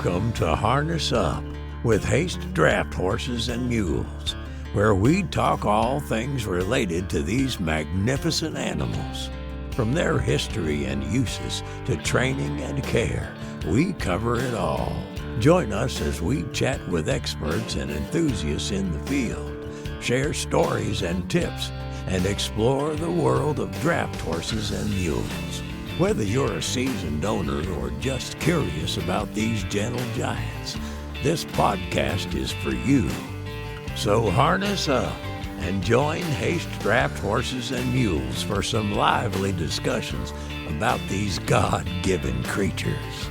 Welcome to Harness Up with Haste Draft Horses and Mules, where we talk all things related to these magnificent animals. From their history and uses to training and care, we cover it all. Join us as we chat with experts and enthusiasts in the field, share stories and tips, and explore the world of draft horses and mules. Whether you're a seasoned owner or just curious about these gentle giants, this podcast is for you. So harness up and join Haste Draft Horses and Mules for some lively discussions about these God-given creatures.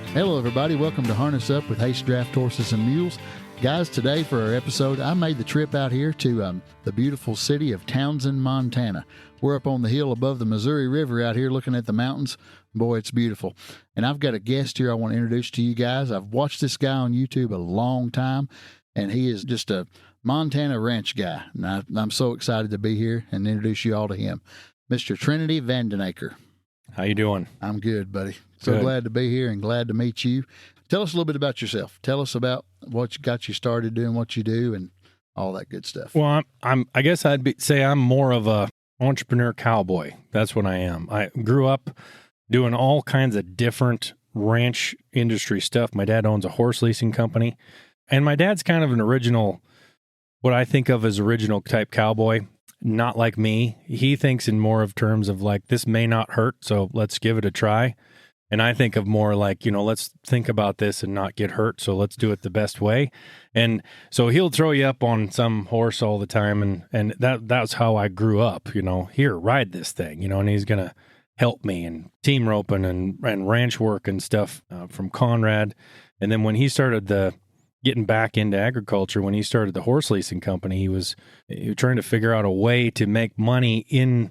Hello, everybody. Welcome to Harness Up with Haste Draft Horses and Mules. Guys, today for our episode, I made the trip out here to the beautiful city of Townsend, Montana. We're up on the hill above the Missouri River out here looking at the mountains. Boy, it's beautiful. And I've got a guest here I want to introduce to you guys. I've watched this guy on YouTube a long time, and he is just a Montana ranch guy. And I'm so excited to be here and introduce you all to him. Mr. Trinity Vandenacre. How you doing? I'm good, buddy. So Good. glad to be here and glad to meet you. Tell us a little bit about yourself. Tell us about what got you started doing what you do and all that good stuff. Well, I guess say I'm more of a entrepreneur cowboy. That's what I am. I grew up doing all kinds of different ranch industry stuff. My dad owns a horse leasing company, and my dad's kind of an original, what I think of as original type cowboy. Not like me. He thinks in more of terms of like, this may not hurt, so let's give it a try. And I think of more like, let's think about this and not get hurt, so let's do it the best way. And so he'll throw you up on some horse all the time, and that's how I grew up, here, ride this thing, and he's going to help me and team roping and ranch work and stuff from Conrad. And then when he started getting back into agriculture, when he started the horse leasing company, he was trying to figure out a way to make money in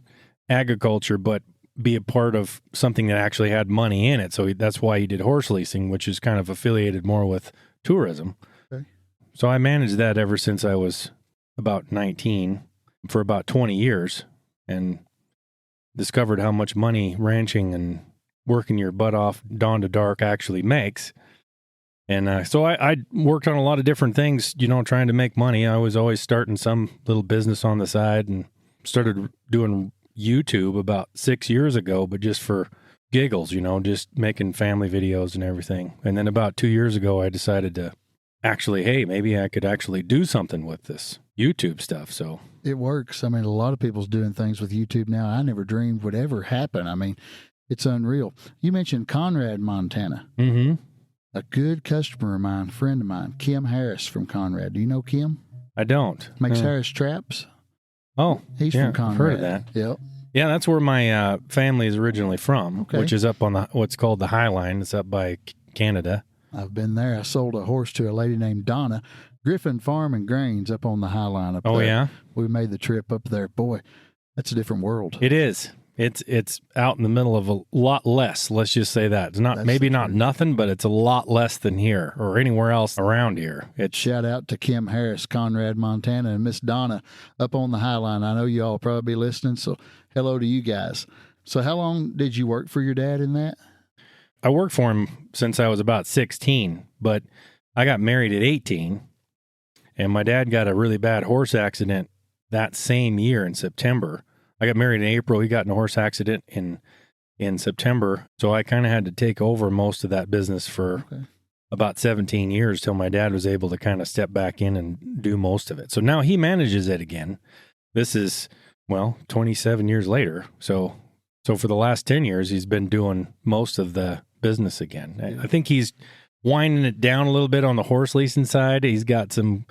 agriculture, but be a part of something that actually had money in it. So that's why he did horse leasing, which is kind of affiliated more with tourism. Okay. So I managed that ever since I was about 19 for about 20 years and discovered how much money ranching and working your butt off dawn to dark actually makes. And so I worked on a lot of different things, trying to make money. I was always starting some little business on the side and started doing YouTube about 6 years ago, but just for giggles, just making family videos and everything. And then about 2 years ago, I decided to actually, hey, maybe I could actually do something with this YouTube stuff. So it works. I mean, a lot of people's doing things with YouTube now I never dreamed would ever happen. I mean, it's unreal. You mentioned Conrad, Montana. Mm-hmm. A good customer of mine, friend of mine, Kim Harris from Conrad. Do you know Kim? I don't. Makes Harris traps. Oh, he's yeah, from Conrad. I've heard of that. Yep. Yeah, that's where my family is originally from, Okay. which is up on what's called the High Line. It's up by Canada. I've been there. I sold a horse to a lady named Donna. Griffin Farm and Grains up on the High Line up there. Oh, yeah? We made the trip up there. Boy, that's a different world. It is. It's out in the middle of a lot less. Let's just say that. It's not not nothing, but it's a lot less than here or anywhere else around here. Shout out to Kim Harris, Conrad, Montana, and Miss Donna up on the High Line. I know you all probably be listening, so hello to you guys. So how long did you work for your dad in that? I worked for him since I was about 16, but I got married at 18, and my dad got a really bad horse accident that same year in September. I got married in April. He got in a horse accident in September. So I kind of had to take over most of that business for about 17 years till my dad was able to kind of step back in and do most of it. So now he manages it again. This is, 27 years later. So for the last 10 years, he's been doing most of the business again. I think he's winding it down a little bit on the horse leasing side. He's got some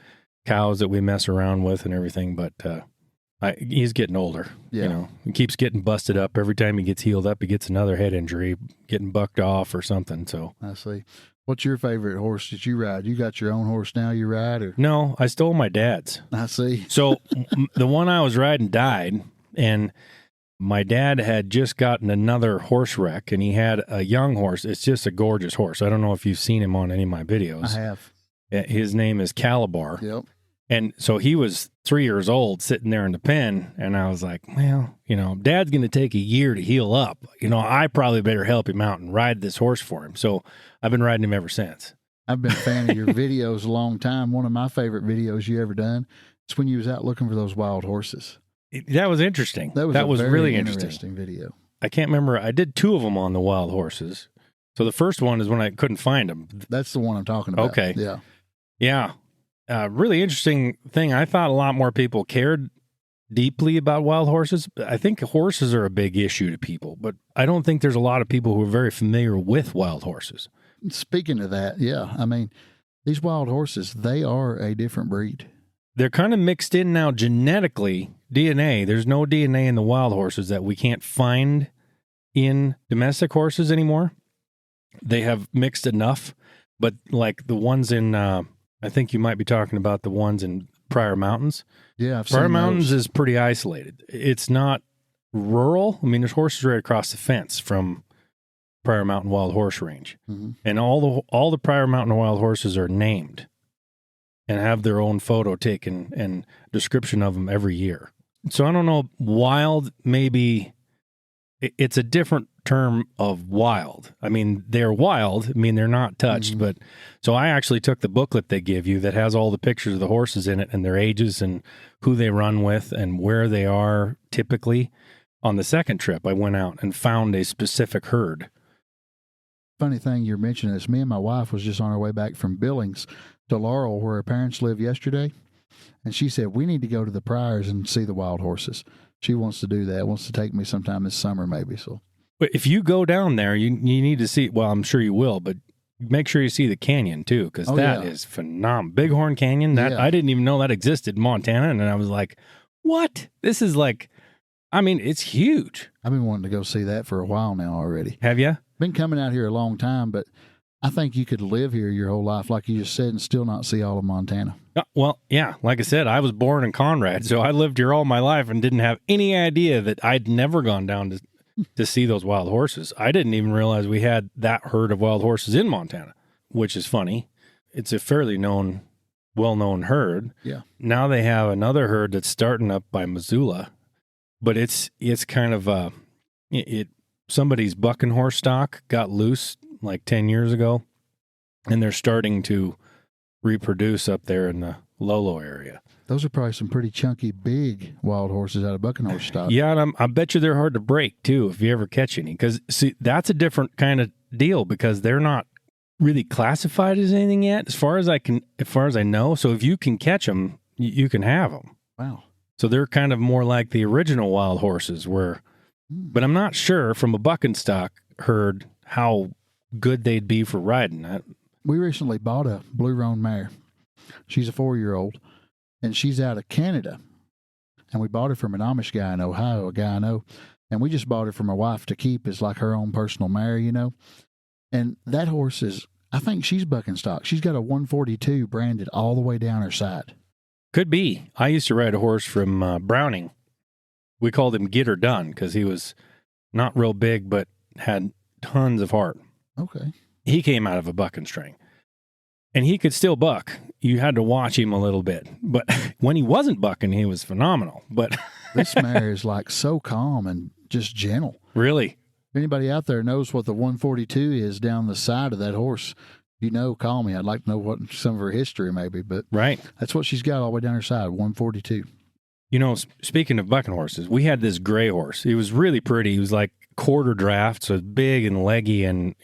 cows that we mess around with and everything, but he's getting older. Yeah. He keeps getting busted up. Every time he gets healed up, he gets another head injury, getting bucked off or something. So I see. What's your favorite horse that you ride? You got your own horse now you ride? Or no, I stole my dad's. I see. So the one I was riding died, and my dad had just gotten another horse wreck, and he had a young horse. It's just a gorgeous horse. I don't know if you've seen him on any of my videos. I have. His name is Calabar. Yep. And so he was 3 years old sitting there in the pen. And I was like, well, Dad's going to take a year to heal up. I probably better help him out and ride this horse for him. So I've been riding him ever since. I've been a fan of your videos a long time. One of my favorite videos you ever done is when you was out looking for those wild horses. That was interesting. That was a very really interesting video. I can't remember. I did 2 of them on the wild horses. So the first one is when I couldn't find them. That's the one I'm talking about. Okay. Yeah. Yeah. Really interesting thing. I thought a lot more people cared deeply about wild horses. I think horses are a big issue to people, but I don't think there's a lot of people who are very familiar with wild horses. Speaking of that, yeah. I mean, these wild horses, they are a different breed. They're kind of mixed in now genetically, DNA. There's no DNA in the wild horses that we can't find in domestic horses anymore. They have mixed enough, but like the ones in, I think you might be talking about the ones in Pryor Mountains. Yeah, I've Pryor seen Mountains those. is pretty isolated. It's not rural. I mean, there's horses right across the fence from Pryor Mountain Wild Horse Range, and all the Pryor Mountain Wild Horses are named and have their own photo taken and description of them every year. So I don't know. Wild, maybe it's a different term of wild. I mean, they're wild. I mean, they're not touched, but so I actually took the booklet they give you that has all the pictures of the horses in it and their ages and who they run with and where they are typically. On the second trip, I went out and found a specific herd. Funny thing you're mentioning is me and my wife was just on our way back from Billings to Laurel, where her parents live yesterday. And she said, we need to go to the Pryors and see the wild horses. She wants to do that, wants to take me sometime this summer maybe. So, but if you go down there, you need to see, well, I'm sure you will, but make sure you see the canyon too, because that is phenomenal. Bighorn Canyon, I didn't even know that existed in Montana. And I was like, what? This is like, I mean, it's huge. I've been wanting to go see that for a while now already. Have you? Been coming out here a long time, but I think you could live here your whole life, like you just said, and still not see all of Montana. Well, yeah, like I said, I was born in Conrad, so I lived here all my life and didn't have any idea that I'd never gone down to see those wild horses. I didn't even realize we had that herd of wild horses in Montana, which is funny. It's a fairly well-known herd. Yeah. Now they have another herd that's starting up by Missoula, but it's kind of somebody's bucking horse stock got loose like 10 years ago, and they're starting to reproduce up there in the Lolo area. Those are probably some pretty chunky, big wild horses out of bucking horse stock. Yeah, and I bet you they're hard to break, too, if you ever catch any. Because, see, that's a different kind of deal because they're not really classified as anything yet, as far as I know. So if you can catch them, you can have them. Wow. So they're kind of more like the original wild horses but I'm not sure from a bucking stock herd how good they'd be for riding. We recently bought a blue roan mare. She's a 4-year-old, and she's out of Canada. And we bought her from an Amish guy in Ohio, a guy I know. And we just bought her for my wife to keep as like her own personal mare, And that horse I think she's bucking stock. She's got a 142 branded all the way down her side. Could be. I used to ride a horse from Browning. We called him Get Her Done because he was not real big, but had tons of heart. Okay. He came out of a bucking string. And he could still buck. You had to watch him a little bit. But when he wasn't bucking, he was phenomenal. But this mare is like so calm and just gentle. Really? If anybody out there knows what the 142 is down the side of that horse, call me. I'd like to know what some of her history maybe. But right. That's what she's got all the way down her side, 142. Speaking of bucking horses, we had this gray horse. He was really pretty. He was like quarter draft, so big and leggy and,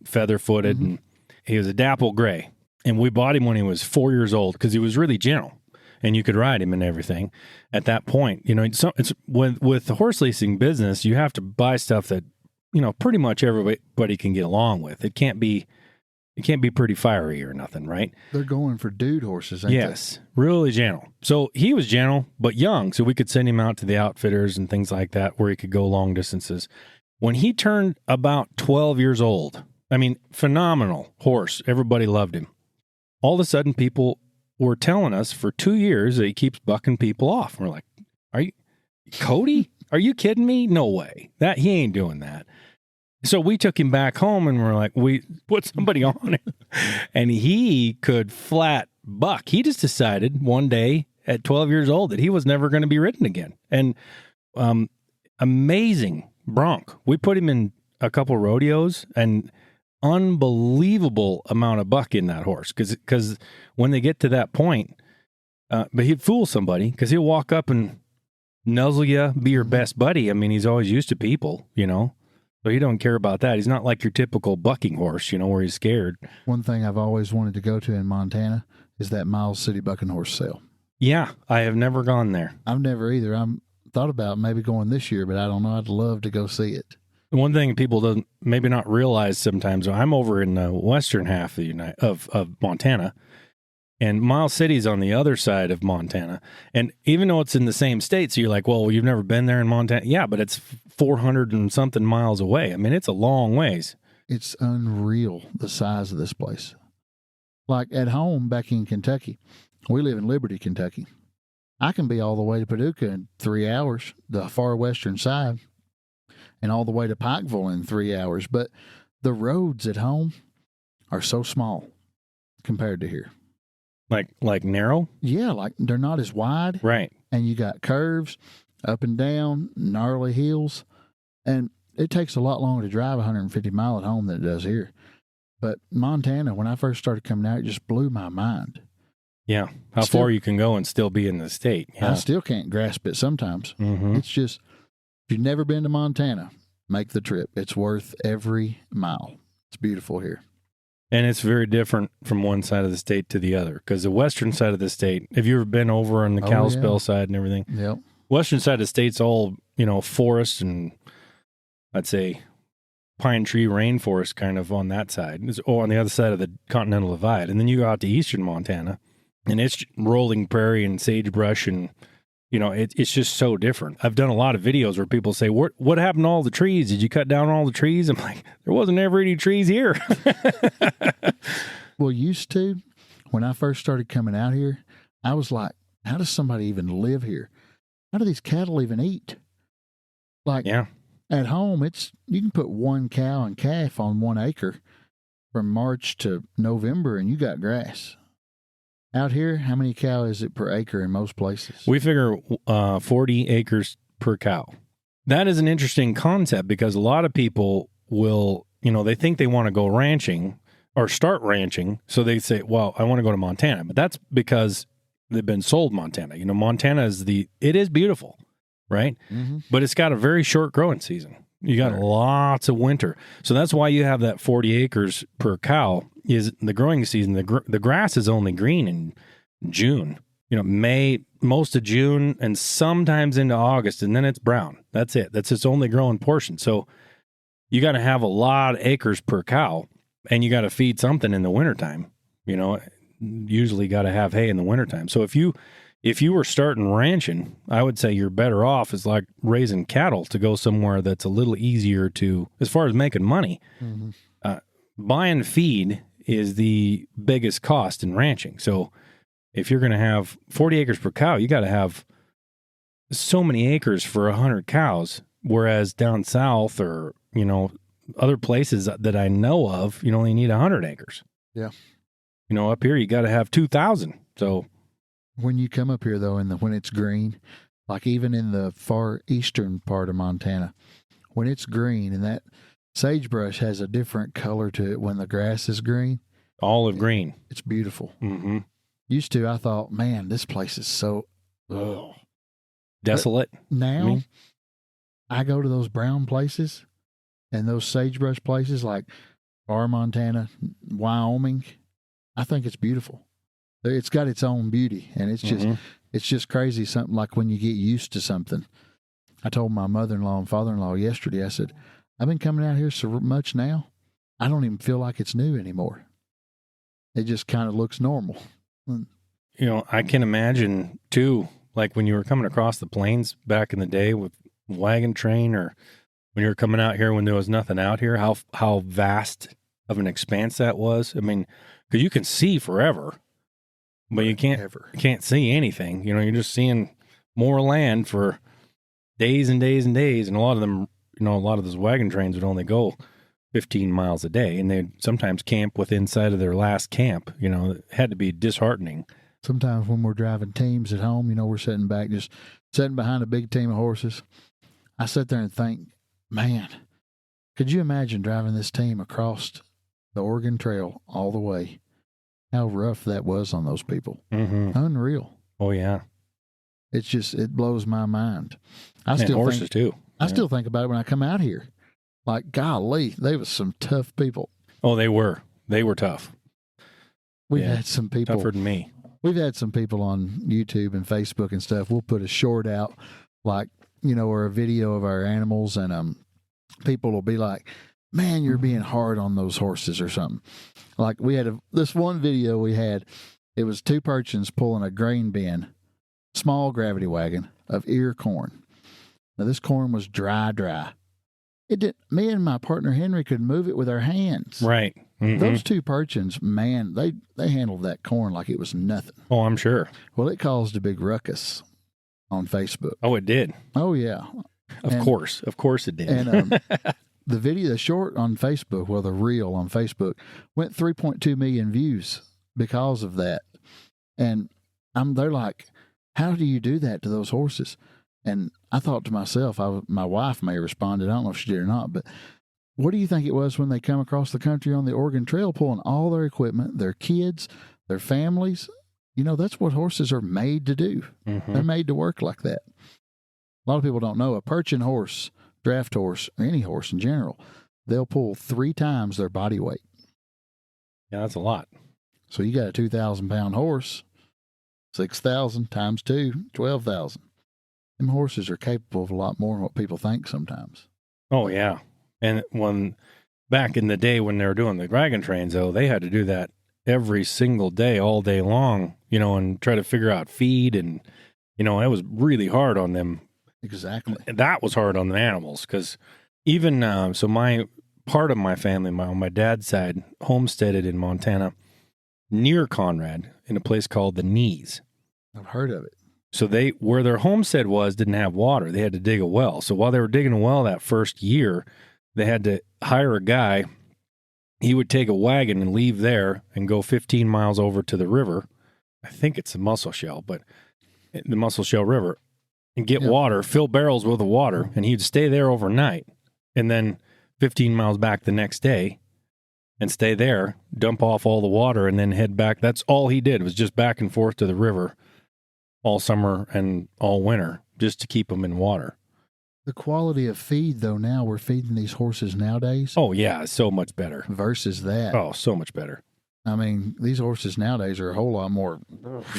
feather-footed. And he was a dapple gray. And we bought him when he was 4 years old because he was really gentle and you could ride him and everything at that point. It's with the horse leasing business, you have to buy stuff that, pretty much everybody can get along with. It can't be pretty fiery or nothing, right? They're going for dude horses, ain't they? Yes, really gentle. So he was gentle, but young, so we could send him out to the outfitters and things like that where he could go long distances. When he turned about 12 years old, phenomenal horse. Everybody loved him. All of a sudden, people were telling us for 2 years that he keeps bucking people off. And we're like, are you, Cody? Are you kidding me? No way. He ain't doing that. So we took him back home and we're like, we put somebody on him. And he could flat buck. He just decided one day at 12 years old that he was never going to be ridden again. And amazing bronc. We put him in a couple rodeos, and unbelievable amount of buck in that horse. Because when they get to that point, but he'd fool somebody because he'll walk up and nuzzle you, be your best buddy. I mean, he's always used to people, so he don't care about that. He's not like your typical bucking horse, where he's scared. One thing I've always wanted to go to in Montana is that Miles City Bucking Horse Sale. Yeah, I have never gone there. I've never either. I'm thought about maybe going this year, but I don't know. I'd love to go see it. One thing people don't maybe not realize sometimes, I'm over in the western half of Montana, and Miles City's on the other side of Montana. And even though it's in the same state, so you're like, well, you've never been there in Montana. Yeah, but it's 400 and something miles away. I mean, it's a long ways. It's unreal, the size of this place. Like at home back in Kentucky, we live in Liberty, Kentucky. I can be all the way to Paducah in 3 hours, the far western side, and all the way to Pikeville in 3 hours. But the roads at home are so small compared to here. Like narrow? Yeah, like they're not as wide. Right. And you got curves, up and down, gnarly hills. And it takes a lot longer to drive 150 mile at home than it does here. But Montana, when I first started coming out, it just blew my mind. Yeah. How far you can go and still be in the state. Yeah. I still can't grasp it sometimes. Mm-hmm. It's just, if you've never been to Montana, make the trip. It's worth every mile. It's beautiful here. And it's very different from one side of the state to the other. Because the western side of the state, have you ever been over on the Kalispell side and everything? Yep. Western side of the state's all, forest and I'd say pine tree rainforest kind of on that side. Or on the other side of the Continental Divide. And then you go out to eastern Montana and it's rolling prairie and sagebrush and, it's just so different. I've done a lot of videos where people say, what happened to all the trees? Did you cut down all the trees? I'm like, there wasn't ever any trees here. Well, used to, when I first started coming out here, I was like, how does somebody even live here? How do these cattle even eat? Like, yeah. At home, you can put one cow and calf on 1 acre from March to November, and you got grass. Out here, how many cow is it per acre in most places? We figure 40 acres per cow. That is an interesting concept because a lot of people will, they think they want to go ranching or start ranching. So they say, well, I want to go to Montana. But that's because they've been sold Montana. Montana it is beautiful, right? Mm-hmm. But it's got a very short growing season. You got lots of winter. So that's why you have that 40 acres per cow is the growing season. The grass is only green in June, May, most of June, and sometimes into August, and then it's brown. That's it. That's its only growing portion. So you got to have a lot of acres per cow, and you got to feed something in the wintertime. Usually got to have hay in the wintertime. So if you were starting ranching, I would say you're better off is like raising cattle to go somewhere that's a little easier to, as far as making money. Mm-hmm. Buying feed is the biggest cost in ranching. So if you're going to have 40 acres per cow, you got to have so many acres for 100 cows. Whereas down south or, other places that I know of, you only need 100 acres. Yeah. Up here, you got to have 2,000. So when you come up here, though, when it's green, like even in the far eastern part of Montana, when it's green and that sagebrush has a different color to it when the grass is green. Olive green. It's beautiful. Mm-hmm. Used to, I thought, man, this place is so desolate. But now, I go to those brown places and those sagebrush places like far Montana, Wyoming. I think it's beautiful. It's got its own beauty, and it's just crazy. Something like when you get used to something. I told my mother-in-law and father-in-law yesterday, I said, I've been coming out here so much now, I don't even feel like it's new anymore. It just kind of looks normal. I can imagine, too, like when you were coming across the plains back in the day with wagon train or when you were coming out here when there was nothing out here, how vast of an expanse that was. I mean, because you can see forever, but you can't see anything. You're just seeing more land for days and days and days. And a lot of them, a lot of those wagon trains would only go 15 miles a day, and they'd sometimes camp within inside of their last camp. It had to be disheartening. Sometimes when we're driving teams at home, we're sitting back, just sitting behind a big team of horses. I sit there and think, man, could you imagine driving this team across the Oregon Trail all the way? How rough that was on those people. Mm-hmm. Unreal. Oh, yeah. It blows my mind. Horses too. I still think about it when I come out here. Like, golly, they was some tough people. Oh, they were. They were tough. We've had some people. Tougher than me. We've had some people on YouTube and Facebook and stuff. We'll put a short out, like, or a video of our animals, and people will be like, man, you're being hard on those horses or something. Like, we had this one video we had, it was two Perchins pulling a grain bin, small gravity wagon of ear corn. Now, this corn was dry. It did. Me and my partner Henry could move it with our hands. Right. Mm-hmm. Those two Perchins, man, they handled that corn like it was nothing. Oh, I'm sure. Well, it caused a big ruckus on Facebook. Oh, it did. Oh, yeah. Of course it did. And the video, the short on Facebook, the reel on Facebook, went 3.2 million views because of that. And they're like, how do you do that to those horses? And I thought to myself, my wife may have responded. I don't know if she did or not, but what do you think it was when they come across the country on the Oregon Trail, pulling all their equipment, their kids, their families? That's what horses are made to do. Mm-hmm. They're made to work like that. A lot of people don't know a Perchin horse, draft horse, or any horse in general, they'll pull 3 times their body weight. Yeah, that's a lot. So you got a 2,000-pound horse, 6,000 times 2, 12,000. Them horses are capable of a lot more than what people think sometimes. Oh, yeah. And back in the day when they were doing the dragon trains, though, they had to do that every single day, all day long, and try to figure out feed. And, it was really hard on them. Exactly. That was hard on the animals because even so my part of my family, on my dad's side, homesteaded in Montana near Conrad in a place called the Knees. I've heard of it. So where their homestead was didn't have water. They had to dig a well. So while they were digging a well that first year, they had to hire a guy. He would take a wagon and leave there and go 15 miles over to the river. I think it's the Musselshell River, and get water, fill barrels with the water, and he'd stay there overnight. And then 15 miles back the next day and stay there, dump off all the water, and then head back. That's all he did, was just back and forth to the river all summer and all winter just to keep them in water. The quality of feed, though, now we're feeding these horses nowadays. Oh, yeah, so much better. Versus that. Oh, so much better. I mean, these horses nowadays are a whole lot more,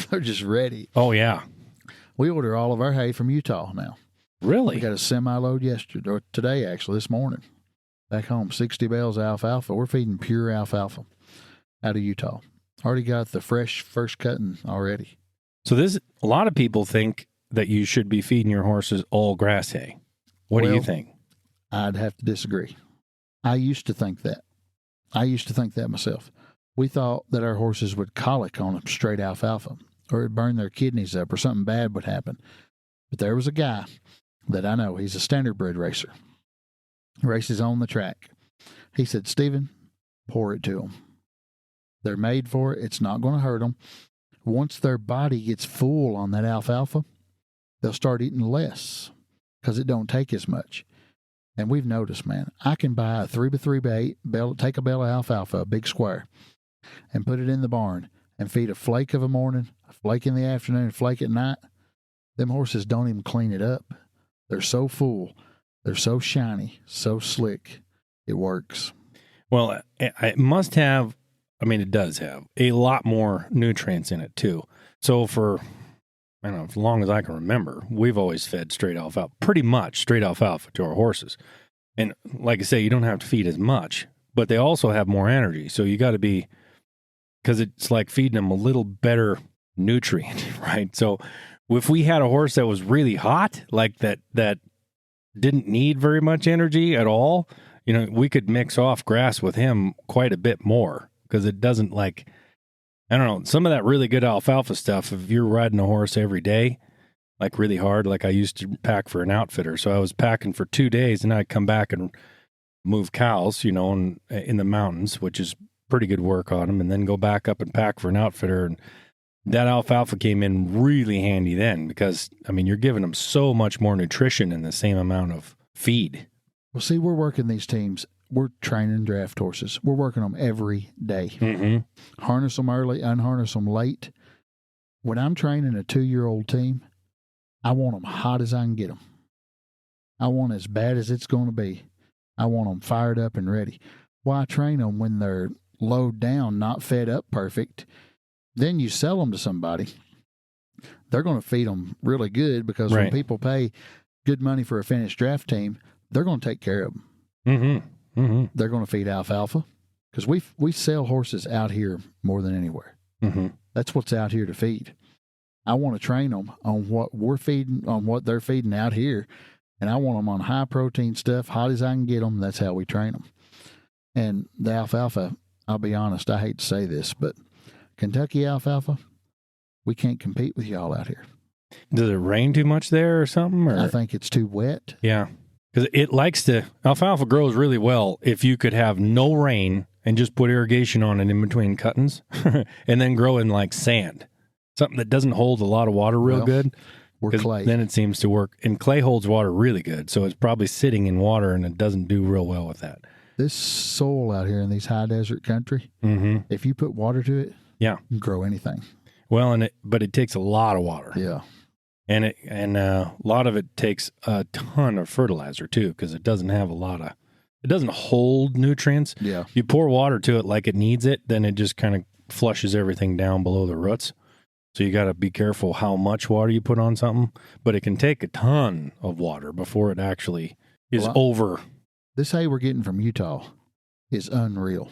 they're just ready. Oh, yeah. We order all of our hay from Utah now. Really? We got a semi-load yesterday, or today actually, this morning. Back home, 60 bales of alfalfa. We're feeding pure alfalfa out of Utah. Already got the fresh first cutting already. So a lot of people think that you should be feeding your horses all grass hay. What do you think? I'd have to disagree. I used to think that. Myself. We thought that our horses would colic on straight alfalfa, or it'd burn their kidneys up, or something bad would happen. But there was a guy that I know. He's a standardbred racer. Races on the track. He said, Stephen, pour it to them. They're made for it. It's not going to hurt them. Once their body gets full on that alfalfa, they'll start eating less because it don't take as much. And we've noticed, man, I can buy a 3x3 bale, take a bale of alfalfa, a big square, and put it in the barn and feed a flake of a morning, a flake in the afternoon, a flake at night. Them horses don't even clean it up. They're so full. They're so shiny, so slick. It works. Well, it must have, it does have a lot more nutrients in it too. So for, as long as I can remember, we've always fed straight alfalfa, pretty much straight alfalfa to our horses. And like I say, you don't have to feed as much, but they also have more energy. So you got to be, because it's like feeding them a little better nutrient, right? So if we had a horse that was really hot, like that didn't need very much energy at all, we could mix off grass with him quite a bit more, because it doesn't some of that really good alfalfa stuff, if you're riding a horse every day, like really hard, like I used to pack for an outfitter. So I was packing for 2 days, and I'd come back and move cows, in the mountains, which is pretty good work on them, and then go back up and pack for an outfitter. And that alfalfa came in really handy then because, you're giving them so much more nutrition in the same amount of feed. Well, see, we're working these teams. We're training draft horses. We're working them every day. Mm-hmm. Harness them early, unharness them late. When I'm training a 2-year-old team, I want them hot as I can get them. I want as bad as it's going to be. I want them fired up and ready. Why train them when they're low down, not fed up perfect? Then you sell them to somebody. They're going to feed them really good because when people pay good money for a finished draft team, they're going to take care of them. Mm-hmm. Mm-hmm. They're going to feed alfalfa because we sell horses out here more than anywhere. Mm-hmm. That's what's out here to feed. I want to train them on what we're feeding, on what they're feeding out here, and I want them on high protein stuff, hot as I can get them. That's how we train them. And the alfalfa, I'll be honest, I hate to say this, but Kentucky alfalfa, we can't compete with y'all out here. Does it rain too much there or something? Or? I think it's too wet. Yeah. Because alfalfa grows really well if you could have no rain and just put irrigation on it in between cuttings and then grow in like sand. Something that doesn't hold a lot of water real good. Or clay. Then it seems to work. And clay holds water really good. So it's probably sitting in water and it doesn't do real well with that. This soil out here in these high desert country, if you put water to it, you can grow anything. Well, but it takes a lot of water. Yeah. And a lot of it takes a ton of fertilizer too, because it doesn't have it doesn't hold nutrients. Yeah. You pour water to it like it needs it, then it just kind of flushes everything down below the roots. So you got to be careful how much water you put on something, but it can take a ton of water before it actually is over. This hay we're getting from Utah is unreal.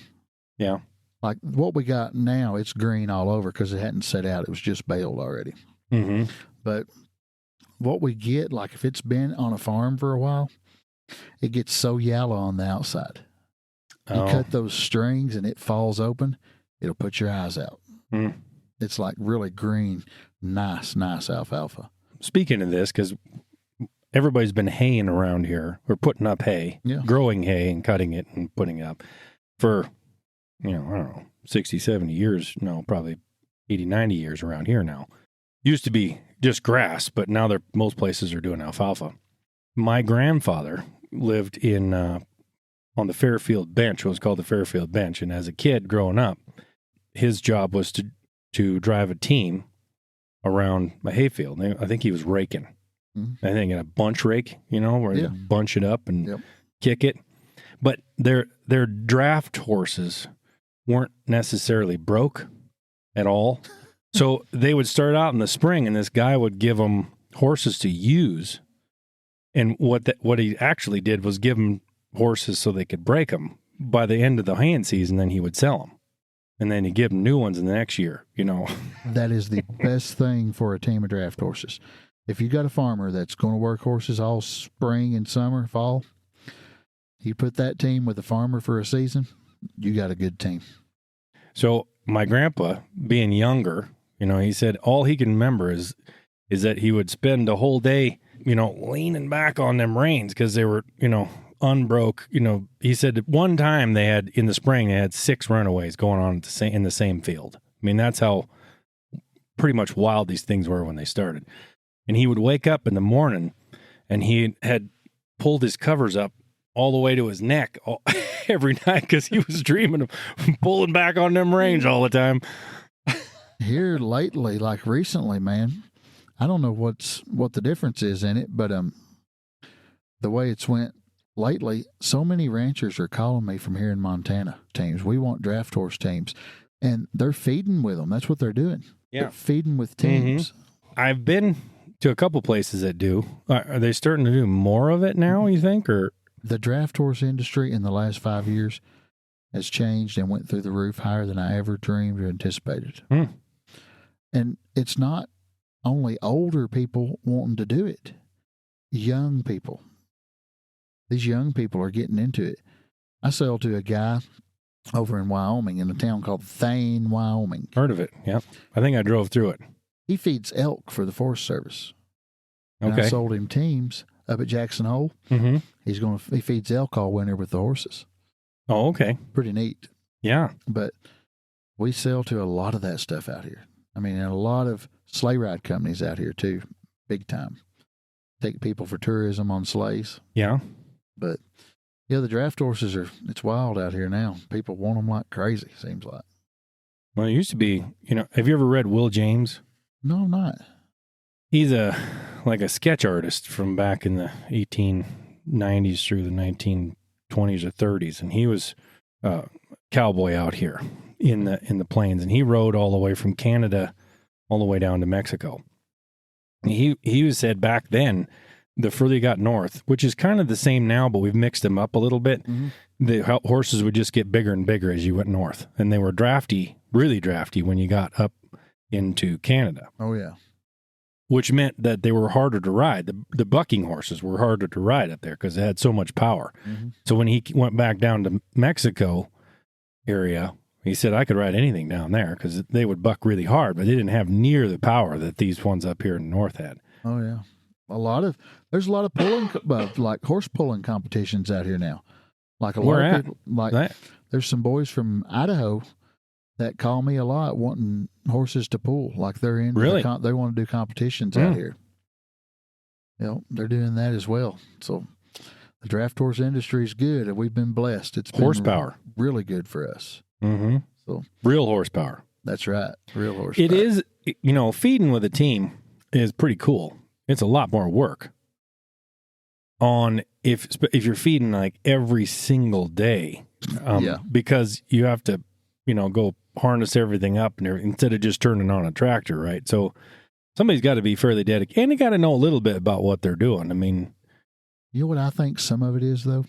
Yeah. Like what we got now, it's green all over because it hadn't set out. It was just baled already. Mm-hmm. But what we get, like if it's been on a farm for a while, it gets so yellow on the outside. You cut those strings and it falls open, it'll put your eyes out. Mm. It's like really green, nice alfalfa. Speaking of this, because everybody's been haying around here, or putting up hay, growing hay and cutting it and putting it up for, I don't know, 60, 70 years, no, probably 80, 90 years around here now. Used to be just grass, but now most places are doing alfalfa. My grandfather lived on the Fairfield Bench. It was called the Fairfield Bench. And as a kid growing up, his job was to drive a team around a hayfield. I think he was raking. Mm-hmm. I think in a bunch rake, where you bunch it up and kick it. But their draft horses weren't necessarily broke at all. So they would start out in the spring, and this guy would give them horses to use. And what he actually did was give them horses so they could break them. By the end of the haying season, then he would sell them. And then he'd give them new ones in the next year, That is the best thing for a team of draft horses. If you got a farmer that's going to work horses all spring and summer, fall, you put that team with a farmer for a season, you got a good team. So my grandpa, being younger, he said all he can remember is that he would spend the whole day, leaning back on them reins because they were, unbroke. He said at one time in the spring, they had 6 runaways going on in the same field. I mean, that's how pretty much wild these things were when they started. And he would wake up in the morning and he had pulled his covers up all the way to his neck every night because he was dreaming of pulling back on them reins all the time. Here lately, like recently, man, I don't know what the difference is in it, but the way it's went lately, so many ranchers are calling me from here in Montana teams. We want draft horse teams, and they're feeding with them. That's what they're doing. Yeah, they're feeding with teams. Mm-hmm. I've been to a couple places that do. Are they starting to do more of it now, you think, or? The draft horse industry in the last 5 years has changed and went through the roof higher than I ever dreamed or anticipated. Mm. And it's not only older people wanting to do it. Young people. These young people are getting into it. I sell to a guy over in Wyoming in a town called Thane, Wyoming. Heard of it, yeah. I think I drove through it. He feeds elk for the Forest Service. Okay. And I sold him teams up at Jackson Hole. Mm-hmm. He feeds elk all winter with the horses. Oh, okay. Pretty neat. Yeah. But we sell to a lot of that stuff out here. I mean, and a lot of sleigh ride companies out here too, big time. Take people for tourism on sleighs. Yeah. But yeah, the draft horses it's wild out here now. People want them like crazy, seems like. Well, it used to be, have you ever read Will James? No, I'm not. He's like a sketch artist from back in the 1890s through the 1920s or 30s. And he was a cowboy out here in the plains. And he rode all the way from Canada all the way down to Mexico. He said back then, the further you got north, which is kind of the same now, but we've mixed them up a little bit, the horses would just get bigger and bigger as you went north. And they were drafty, really drafty when you got up into Canada. Oh, yeah. Which meant that they were harder to ride. The bucking horses were harder to ride up there because they had so much power. Mm-hmm. So when he went back down to Mexico there's he said, I could ride anything down there because they would buck really hard, but they didn't have near the power that these ones up here in the north had. Oh, yeah. There's a lot of pulling, like horse pulling competitions out here now. Like a lot of people, like there's some boys from Idaho that call me a lot wanting horses to pull. Like they're in, really? They want to do competitions out here. They're doing that as well. So the draft horse industry is good, and we've been blessed. It's been horsepower, really good for us. Mm-hmm. So real horsepower. That's right, real horsepower. It is. Feeding with a team is pretty cool. It's a lot more work. If you're feeding like every single day, because you have to, go harness everything up and everything instead of just turning on a tractor, right? So somebody's got to be fairly dedicated, and they got to know a little bit about what they're doing. I mean, you know what I think some of it is, though?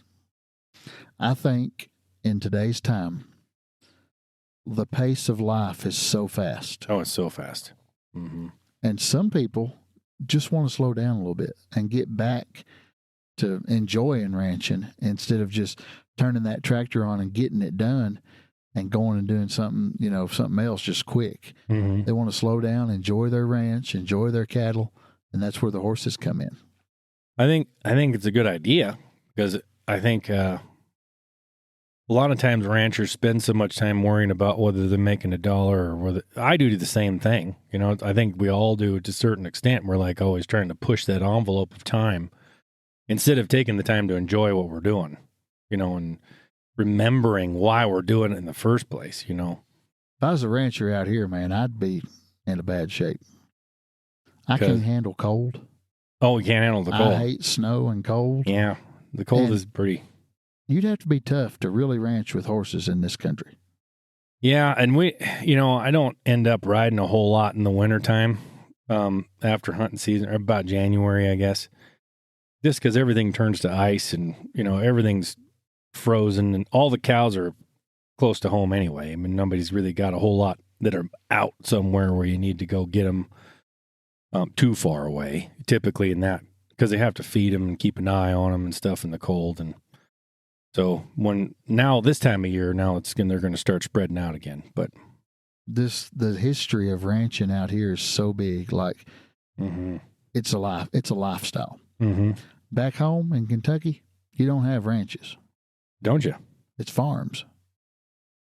I think in today's time, the pace of life is so fast. Oh, it's so fast. Mm-hmm. And some people just want to slow down a little bit and get back to enjoying ranching instead of just turning that tractor on and getting it done and going and doing something, something else just quick. Mm-hmm. They want to slow down, enjoy their ranch, enjoy their cattle, and that's where the horses come in. I think it's a good idea because I think a lot of times ranchers spend so much time worrying about whether they're making a dollar or whether I do the same thing. I think we all do to a certain extent. We're like always trying to push that envelope of time instead of taking the time to enjoy what we're doing, and remembering why we're doing it in the first place, If I was a rancher out here, man, I'd be in a bad shape. I can't handle cold. Oh, we can't handle the cold. I hate snow and cold. Yeah, the cold is pretty. You'd have to be tough to really ranch with horses in this country. Yeah, and I don't end up riding a whole lot in the wintertime after hunting season, or about January, I guess. Just because everything turns to ice and, everything's frozen and all the cows are close to home anyway. I mean, nobody's really got a whole lot that are out somewhere where you need to go get them too far away, typically in that, because they have to feed them and keep an eye on them and stuff in the cold. And so this time of year, they're going to start spreading out again. But the history of ranching out here is so big, like mm-hmm. it's a lifestyle. Mm-hmm. Back home in Kentucky, you don't have ranches. Don't you? It's farms.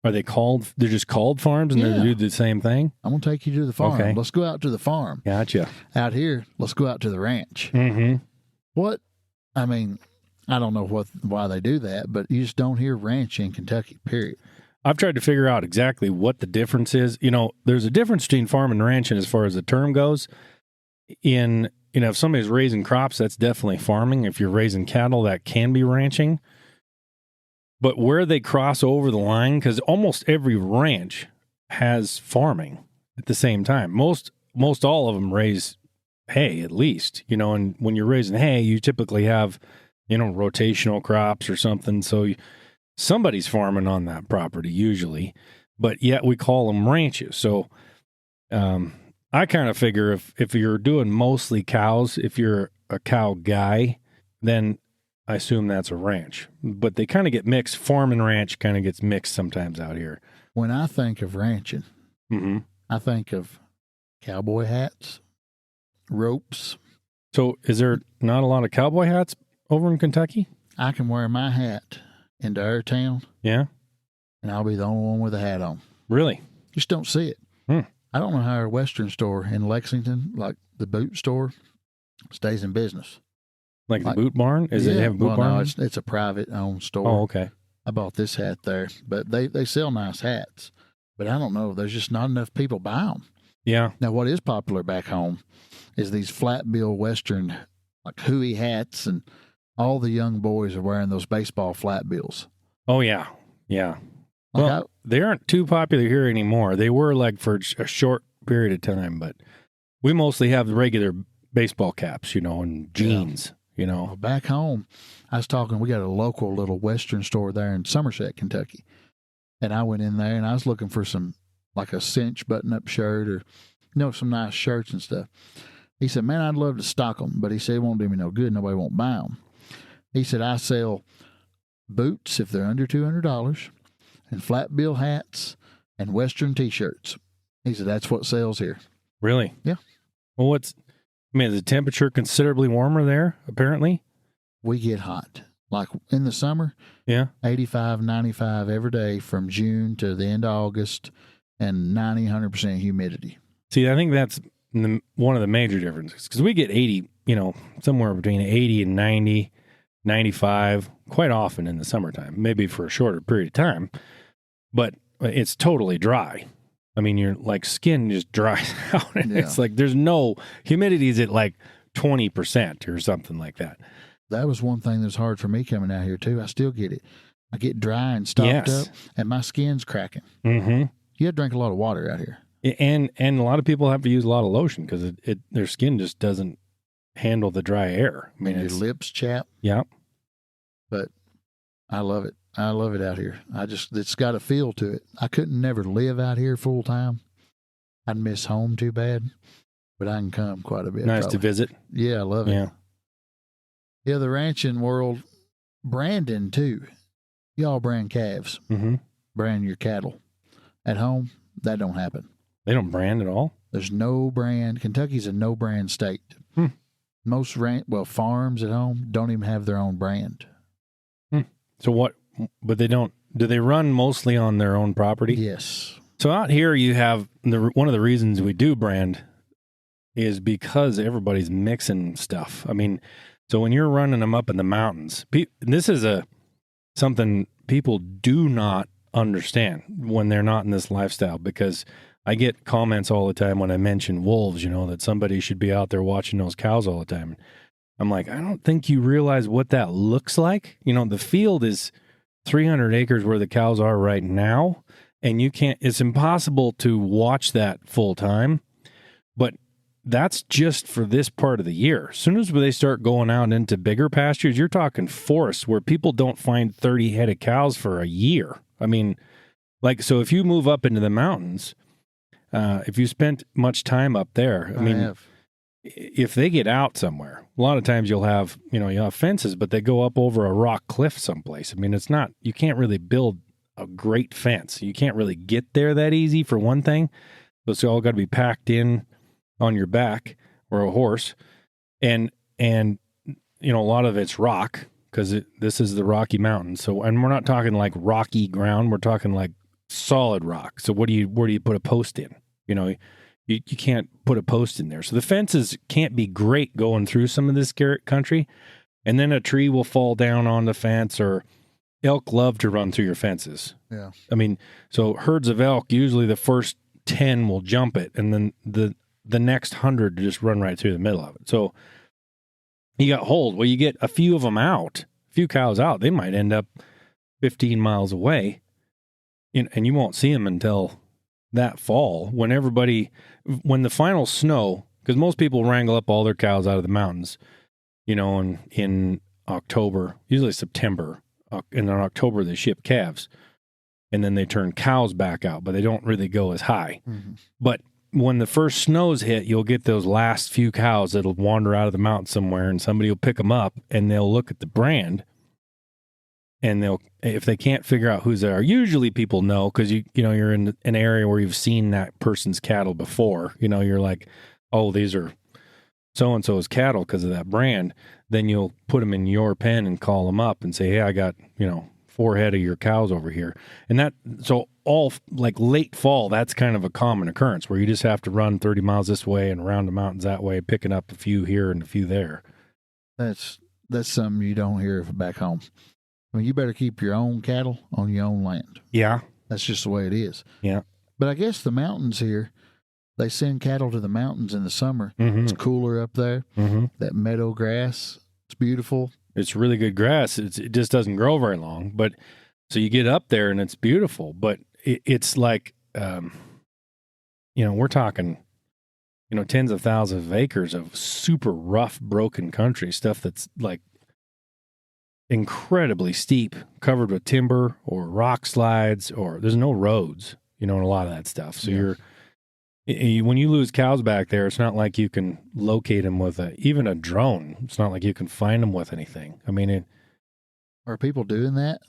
Are they called? They're just called farms, and they do the same thing. I'm gonna take you to the farm. Okay. Let's go out to the farm. Gotcha. Out here, let's go out to the ranch. Mm-hmm. What? I mean, I don't know why they do that, but you just don't hear ranch in Kentucky. Period. I've tried to figure out exactly what the difference is. There's a difference between farm and ranching as far as the term goes. If somebody's raising crops, that's definitely farming. If you're raising cattle, that can be ranching. But where they cross over the line, because almost every ranch has farming at the same time. Most all of them raise hay, at least, and when you're raising hay, you typically have, rotational crops or something. So somebody's farming on that property usually, but yet we call them ranches. So I kind of figure if you're doing mostly cows, if you're a cow guy, then I assume that's a ranch. But they kind of get mixed. Farm and ranch kind of gets mixed sometimes out here. When I think of ranching, mm-hmm. I think of cowboy hats, ropes, So is there not a lot of cowboy hats over in Kentucky? I can wear my hat into our town, Yeah. and I'll be the only one with a hat on. Really? Just don't see it. I don't know how our Western store in Lexington, like the boot store, stays in business. Like the boot barn? It have a boot barn? No, it's a private owned store. Oh, okay. I bought this hat there, but they sell nice hats. But I don't know. There's just not enough people buy them. Yeah. Now, what is popular back home is these flat bill Western, like hooey hats, and all the young boys are wearing those baseball flat bills. Oh, yeah. Yeah. Like Well, they aren't too popular here anymore. They were like for a short period of time, but we mostly have regular baseball caps, and jeans, Well, back home, I was talking, we got a local little Western store there in Somerset, Kentucky. And I went in there and I was looking for some, like a cinch button-up shirt or, some nice shirts and stuff. He said, man, I'd love to stock them, but he said, it won't do me no good. Nobody won't buy them. He said, I sell boots if they're under $200 and flat bill hats and Western T-shirts. He said, that's what sells here. Really? Yeah. Well, is the temperature considerably warmer there, apparently? We get hot. Like in the summer, 85, 95 every day from June to the end of August, and 100% humidity. See, I think that's one of the major differences, because we get 80, somewhere between 80 and 90, 95 quite often in the summertime, maybe for a shorter period of time, but it's totally dry. I mean, your skin just dries out, and it's like there's no humidity is at like 20% or something like that. That was one thing that's hard for me coming out here too. I still get it. I get dry and stopped up, and my skin's cracking. Mm-hmm. You have to drink a lot of water out here, and a lot of people have to use a lot of lotion because their skin just doesn't handle the dry air. I mean, your lips chap. Yeah, but I love it. I love it out here. It's got a feel to it. I couldn't never live out here full time. I'd miss home too bad, but I can come quite a bit. Nice to visit. Yeah, I love it. Yeah, the ranching world, branding too. Y'all brand calves, brand your cattle. At home, that don't happen. They don't brand at all? There's no brand. Kentucky's a no brand state. Most farms at home don't even have their own brand. So what, but they don't, do they run mostly on their own property? Yes. So out here you have, one of the reasons we do brand is because everybody's mixing stuff. I mean, so when you're running them up in the mountains, this is something people do not understand when they're not in this lifestyle, because I get comments all the time when I mention wolves, that somebody should be out there watching those cows all the time. I'm like, I don't think you realize what that looks like. The field is 300 acres where the cows are right now, and it's impossible to watch that full time, but that's just for this part of the year. As soon as they start going out into bigger pastures, you're talking forests where people don't find 30 head of cows for a year. I mean, so if you move up into the mountains, if you spent much time up there, if they get out somewhere, a lot of times you'll have fences, but they go up over a rock cliff someplace. I mean, you can't really build a great fence. You can't really get there that easy, for one thing. So it's all got to be packed in on your back or a horse. And a lot of it's rock, because this is the Rocky Mountains. So, and we're not talking like rocky ground. We're talking like solid rock. So where do you put a post in? You can't put a post in there. So the fences can't be great going through some of this country. And then a tree will fall down on the fence, or elk love to run through your fences. Yeah. I mean, so herds of elk, usually the first 10 will jump it, and then the next 100 just run right through the middle of it. So you got hold. Well, you get a few of them out, a few cows out, they might end up 15 miles away, and you won't see them until that fall, when the final snow, because most people wrangle up all their cows out of the mountains, in October, usually September, and in October they ship calves, and then they turn cows back out, but they don't really go as high. Mm-hmm. But when the first snows hit, you'll get those last few cows that'll wander out of the mountain somewhere, and somebody will pick them up, and they'll look at the brand, and if they can't figure out whose they are, usually people know, because you're in an area where you've seen that person's cattle before. You're like, oh, these are so-and-so's cattle because of that brand, then you'll put them in your pen and call them up and say, hey, I got, 4 head of your cows over here. And so all like late fall, that's kind of a common occurrence where you just have to run 30 miles this way and around the mountains that way, picking up a few here and a few there. That's something you don't hear back home. I mean, you better keep your own cattle on your own land. Yeah. That's just the way it is. Yeah. But I guess the mountains here, they send cattle to the mountains in the summer. Mm-hmm. It's cooler up there. Mm-hmm. That meadow grass, it's beautiful. It's really good grass. It just doesn't grow very long. But so you get up there and it's beautiful. But it's like, we're talking, tens of thousands of acres of super rough, broken country, stuff that's like incredibly steep, covered with timber or rock slides, or there's no roads, and a lot of that stuff. So when you lose cows back there, it's not like you can locate them with even a drone. It's not like you can find them with anything. I mean, are people doing that?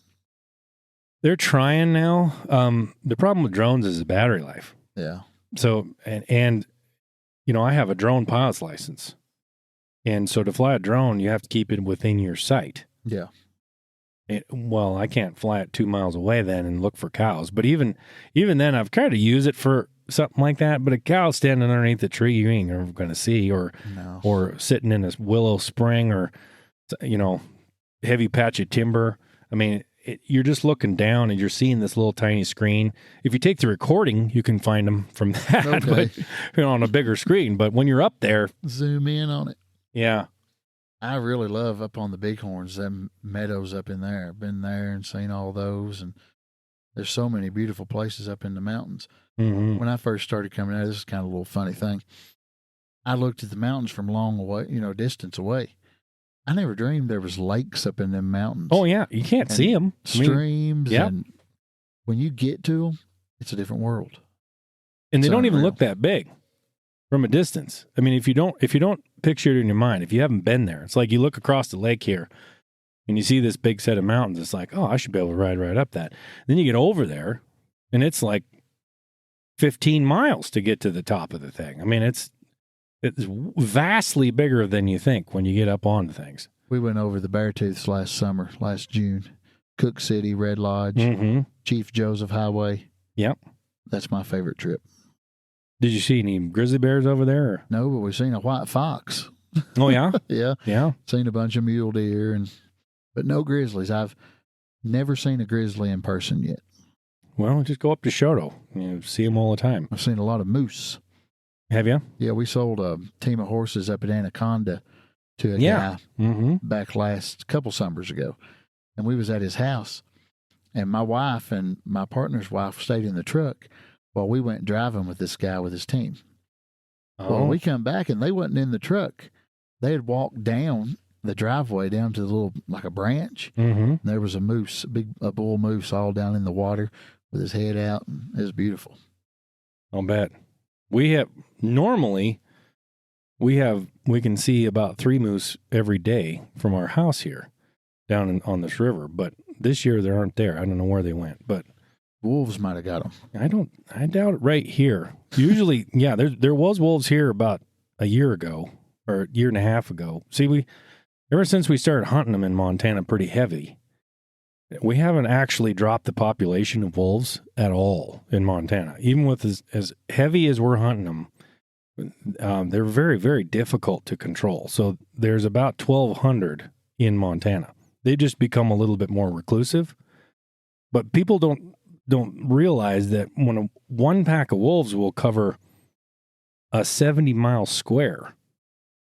They're trying now. The problem with drones is the battery life. Yeah. So, and I have a drone pilot's license. And so to fly a drone, you have to keep it within your sight. Yeah. Well, I can't fly it 2 miles away then and look for cows. But even then, I've tried to use it for something like that. But a cow standing underneath the tree, you ain't ever going to see, or sitting in a willow spring, or heavy patch of timber. I mean, you're just looking down and you're seeing this little tiny screen. If you take the recording, you can find them from that, okay. But on a bigger screen. But when you're up there, zoom in on it. Yeah. I really love up on the Bighorns, them meadows up in there. I've been there and seen all those, and there's so many beautiful places up in the mountains. Mm-hmm. When I first started coming out, this is kind of a little funny thing. I looked at the mountains from long away, distance away. I never dreamed there was lakes up in them mountains. Oh yeah, you can't see them. Streams, and when you get to them, it's a different world. And they don't even look that big from a distance. I mean, if you don't picture it in your mind, if you haven't been there, it's like you look across the lake here and you see this big set of mountains. It's like, oh, I should be able to ride right up that. Then you get over there and it's like 15 miles to get to the top of the thing. I mean, it's vastly bigger than you think when you get up on things. We went over the Beartooths last June. Cook City, Red Lodge, mm-hmm. Chief Joseph Highway. Yep. That's my favorite trip. Did you see any grizzly bears over there? Or? No, but we've seen a white fox. Oh, yeah? Yeah. Yeah. Seen a bunch of mule deer, but no grizzlies. I've never seen a grizzly in person yet. Well, just go up to Shoto. You see them all the time. I've seen a lot of moose. Have you? Yeah, we sold a team of horses up at Anaconda to a guy mm-hmm. back couple summers ago. And we was at his house. And my wife and my partner's wife stayed in the truck while we went driving with this guy with his team. Oh. Well, we come back and they wasn't in the truck. They had walked down the driveway down to the little, like a branch. Mm-hmm. There was a moose, a bull moose all down in the water with his head out. And it was beautiful. I'll bet. We can see about 3 moose every day from our house here down on this river. But this year they aren't there. I don't know where they went, but wolves might have got them. I doubt it right here. Usually, yeah, there was wolves here about a year ago or a year and a half ago. See, ever since we started hunting them in Montana pretty heavy, we haven't actually dropped the population of wolves at all in Montana. Even with as heavy as we're hunting them, they're very, very difficult to control. So there's about 1,200 in Montana. They just become a little bit more reclusive. But people don't realize that when one pack of wolves will cover a 70-mile square,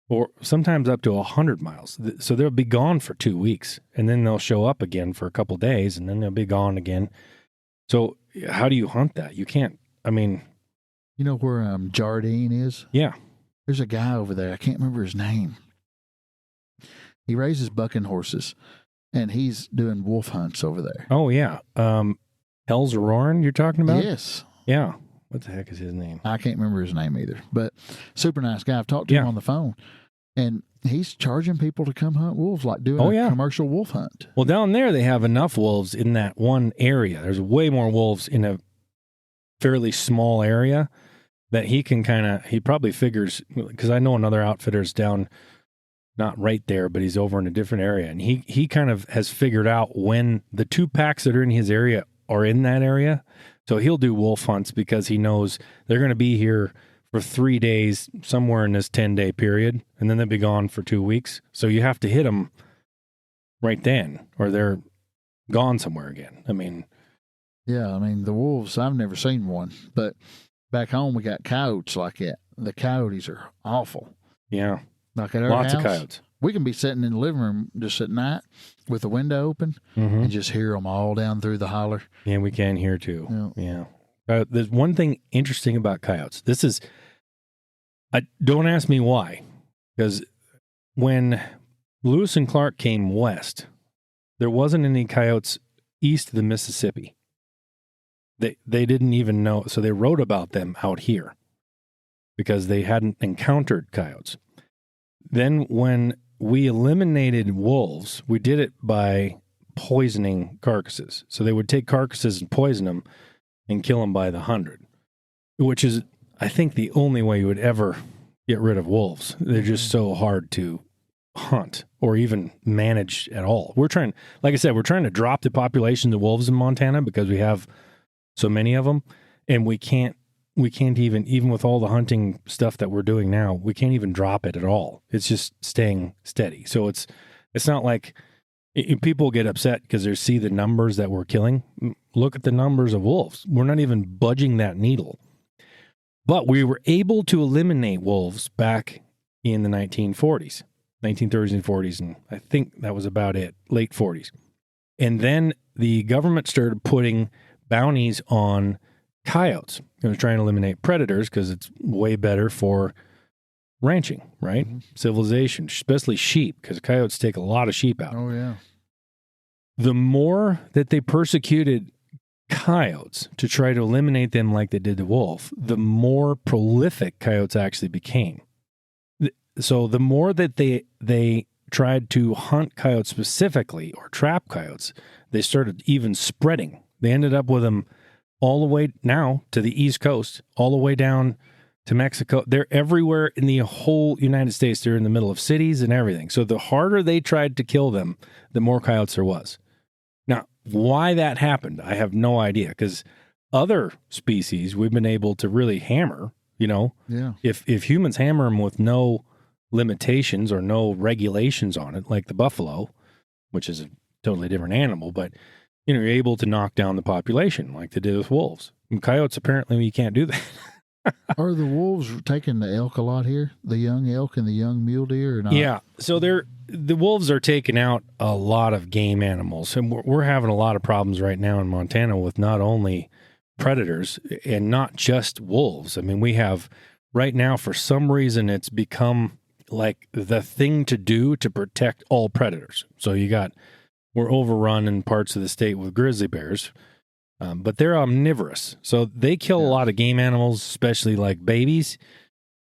or sometimes up to 100 miles. So they'll be gone for 2 weeks, and then they'll show up again for a couple of days, and then they'll be gone again. So how do you hunt that? You can't, I mean... You know where Jardine is? Yeah. There's a guy over there. I can't remember his name. He raises bucking horses, and he's doing wolf hunts over there. Oh, yeah. Hell's Roaring you're talking about? Yes. Yeah. What the heck is his name? I can't remember his name either, but super nice guy. I've talked to him on the phone, and he's charging people to come hunt wolves, like doing a commercial wolf hunt. Well, down there they have enough wolves in that one area. There's way more wolves in a fairly small area. that he probably figures, because I know another outfitter's down, not right there, but he's over in a different area. And he kind of has figured out when the 2 packs that are in his area are in that area. So he'll do wolf hunts because he knows they're going to be here for 3 days somewhere in this 10-day period, and then they'll be gone for 2 weeks. So you have to hit them right then, or they're gone somewhere again. I mean, the wolves, I've never seen one, but back home we got coyotes like that. The coyotes are awful. Yeah. Like at our Lots house, of coyotes. we can be sitting in the living room just at night with the window open and just hear them all down through the holler. Yeah, we can hear too. Yeah. There's one thing interesting about coyotes. Don't ask me why, because when Lewis and Clark came west, there wasn't any coyotes east of the Mississippi. They didn't even know, so they wrote about them out here because they hadn't encountered coyotes. Then when we eliminated wolves, we did it by poisoning carcasses. So they would take carcasses and poison them and kill them by the 100, which is, I think, the only way you would ever get rid of wolves. They're just so hard to hunt or even manage at all. We're trying to drop the population of wolves in Montana because we have so many of them, and we can't even with all the hunting stuff that we're doing now, we can't even drop it at all. It's just staying steady. So it's not like people get upset because they see the numbers that we're killing. Look at the numbers of wolves. We're not even budging that needle. But we were able to eliminate wolves back in the 1930s and 40s, and I think that was about it, late 40s. And then the government started putting bounties on coyotes. It was trying to eliminate predators because it's way better for ranching, right? Civilization, especially sheep, because coyotes take a lot of sheep out. Oh, yeah. The more that they persecuted coyotes to try to eliminate them like they did the wolf, the more prolific coyotes actually became. So the more that they tried to hunt coyotes specifically or trap coyotes, they started even spreading. They ended up with them all the way now to the East Coast, all the way down to Mexico. They're everywhere in the whole United States. They're in the middle of cities and everything. So the harder they tried to kill them, the more coyotes there was. Now, why that happened, I have no idea, because other species we've been able to really hammer, if humans hammer them with no limitations or no regulations on it, like the buffalo, which is a totally different animal, but you're able to knock down the population like they did with wolves. And coyotes, apparently, you can't do that. Are the wolves taking the elk a lot here? The young elk and the young mule deer or not? Yeah. So the wolves are taking out a lot of game animals. And we're having a lot of problems right now in Montana with not only predators and not just wolves. I mean, we have right now, for some reason, it's become like the thing to do to protect all predators. So we're overrun in parts of the state with grizzly bears, but they're omnivorous. So they kill a lot of game animals, especially like babies,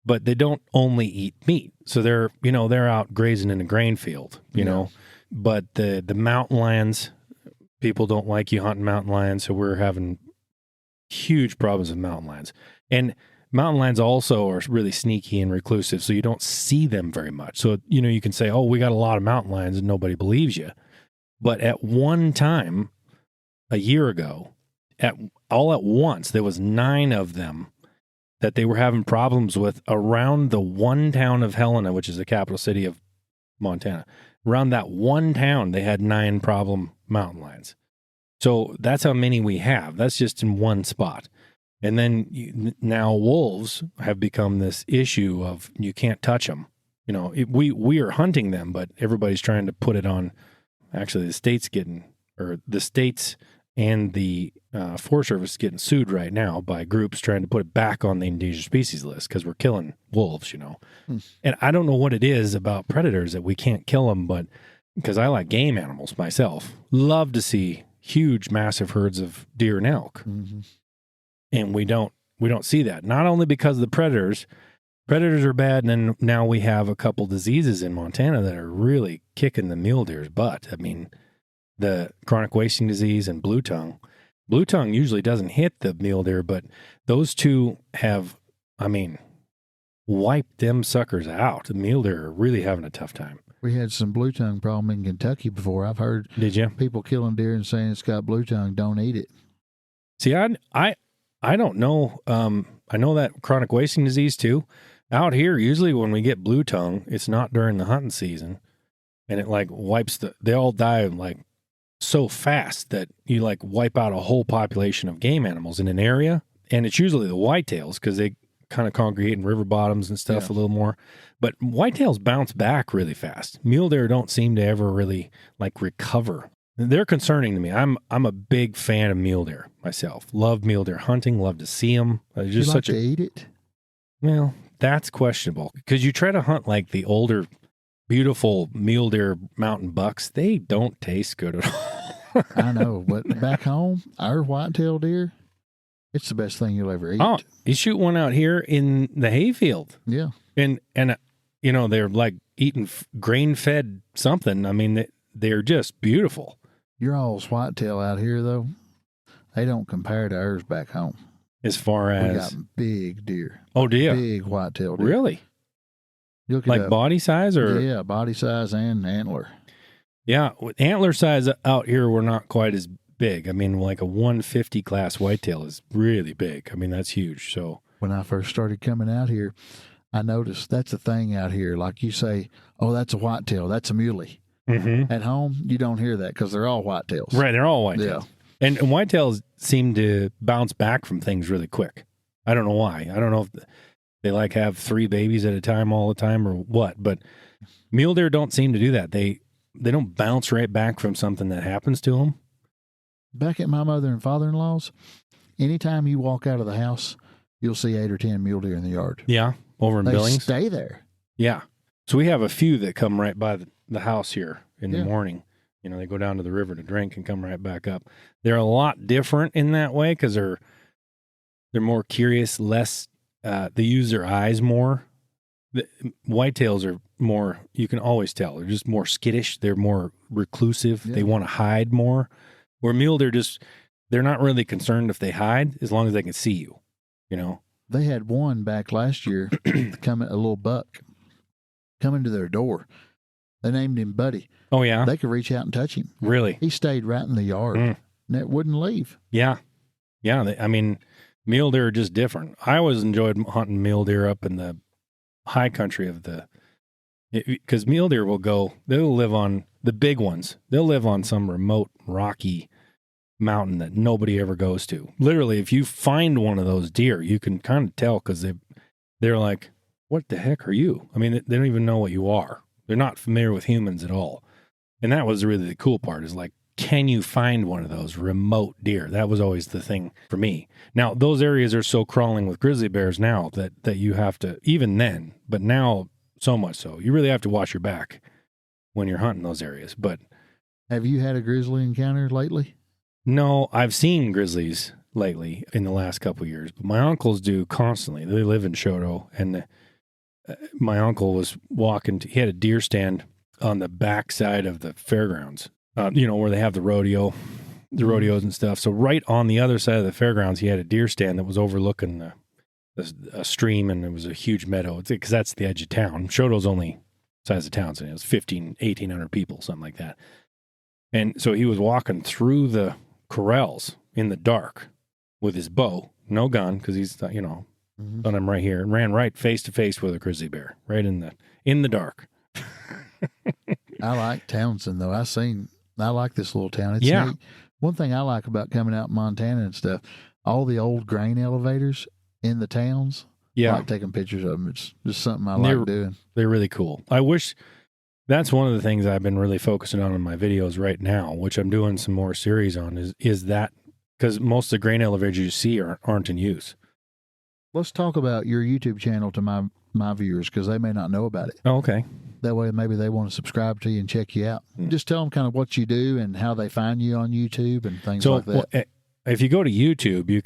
but they don't only eat meat. So they're out grazing in a grain field, you know, but the mountain lions, people don't like you hunting mountain lions. So we're having huge problems with mountain lions. And mountain lions also are really sneaky and reclusive, so you don't see them very much. So, you can say, oh, we got a lot of mountain lions, and nobody believes you. But at one time, a year ago, all at once, there was 9 of them that they were having problems with around the one town of Helena, which is the capital city of Montana. Around that one town, they had 9 problem mountain lions. So that's how many we have. That's just in one spot. And then now wolves have become this issue of you can't touch them. We are hunting them, but everybody's trying to put it on. Actually, the states and the Forest Service is getting sued right now by groups trying to put it back on the endangered species list because we're killing wolves, And I don't know what it is about predators that we can't kill them, but because I like game animals myself, love to see huge, massive herds of deer and elk. Mm-hmm. And we don't see that. Not only because of the predators are bad, and then now we have a couple diseases in Montana that are really kicking the mule deer's butt. I mean, the chronic wasting disease and blue tongue. Blue tongue usually doesn't hit the mule deer, but those two have I mean, wipe them suckers out. The mule deer are really having a tough time. We had some blue tongue problem in Kentucky before. I've heard Did you? people killing deer and saying it's got blue tongue. Don't eat it. See, I don't know. I know that chronic wasting disease too. Out here, usually when we get blue tongue, it's not during the hunting season, and it like wipes they all die like so fast that you like wipe out a whole population of game animals in an area, and it's usually the whitetails because they kind of congregate in river bottoms and stuff a little more. But whitetails bounce back really fast. Mule deer don't seem to ever really like recover. They're concerning to me. I'm a big fan of mule deer myself. Love mule deer hunting. Love to see them. Just you like such to eat it? Well, that's questionable because you try to hunt like the older, beautiful mule deer mountain bucks. They don't taste good at all. I know, but back home, our whitetail deer, it's the best thing you'll ever eat. Oh, you shoot one out here in the hayfield. Yeah. And you know, they're like eating grain-fed something. I mean, they're just beautiful. Your all's whitetail out here, though, they don't compare to ours back home. As far as... We got big deer. Oh, do you? Big whitetail deer. Really? Look like body size or? Yeah, body size and antler. Yeah, antler size out here, we're not quite as big. I mean, like a 150 class whitetail is really big. I mean, that's huge. So when I first started coming out here, I noticed that's a thing out here. Like you say, oh, that's a whitetail. That's a muley. Mm-hmm. At home, you don't hear that because they're all whitetails. Right, they're all whitetails. Yeah. And whitetails seem to bounce back from things really quick. I don't know why. I don't know if they like have 3 babies at a time all the time or what, but mule deer don't seem to do that. They don't bounce right back from something that happens to them. Back at my mother and father-in-law's, anytime you walk out of the house, you'll see 8 or 10 mule deer in the yard. Yeah, over in they Billings. Stay there. Yeah. So we have a few that come right by the house here in the morning. You know, they go down to the river to drink and come right back up. They're a lot different in that way because they're more curious, less, they use their eyes more. The whitetails are more, you can always tell, they're just more skittish. They're more reclusive. Yeah. They want to hide more. Where mule, they're not really concerned if they hide as long as they can see you, you know. They had one back last year, a little buck, coming to their door. They named him Buddy. Oh, yeah? They could reach out and touch him. Really? He stayed right in the yard, and it wouldn't leave. Yeah. Yeah, I mean, mule deer are just different. I always enjoyed hunting mule deer up in the high country of because mule deer they'll live on the big ones. They'll live on some remote rocky mountain that nobody ever goes to. Literally, if you find one of those deer, you can kind of tell because they're like, what the heck are you? I mean, they don't even know what you are. They're not familiar with humans at all. And that was really the cool part is like, can you find one of those remote deer? That was always the thing for me. Now, those areas are so crawling with grizzly bears now that you have to, even then, but now so much so, you really have to watch your back when you're hunting those areas. But have you had a grizzly encounter lately? No, I've seen grizzlies lately in the last couple of years, but my uncles do constantly. They live in Shoto, and my uncle was he had a deer stand on the back side of the fairgrounds, where they have the rodeos and stuff. So right on the other side of the fairgrounds, he had a deer stand that was overlooking a stream, and it was a huge meadow. Because that's the edge of town. Shoto's only size of town, so it was 1,800 people, something like that. And so he was walking through the corrals in the dark with his bow, no gun, because he's, on him right here, and ran right face to face with a grizzly bear, right in the dark. I like Townsend, though. I like this little town. It's neat. One thing I like about coming out in Montana and stuff, all the old grain elevators in the towns. Yeah. I like taking pictures of them. It's just something I like doing. They're really cool. I wish that's one of the things I've been really focusing on in my videos right now, which I'm doing some more series on, is that because most of the grain elevators you see aren't in use. Let's talk about your YouTube channel to my viewers because they may not know about it. Oh, okay. That way maybe they want to subscribe to you and check you out. Just tell them kind of what you do and how they find you on YouTube and things like that. Well, if you go to YouTube, you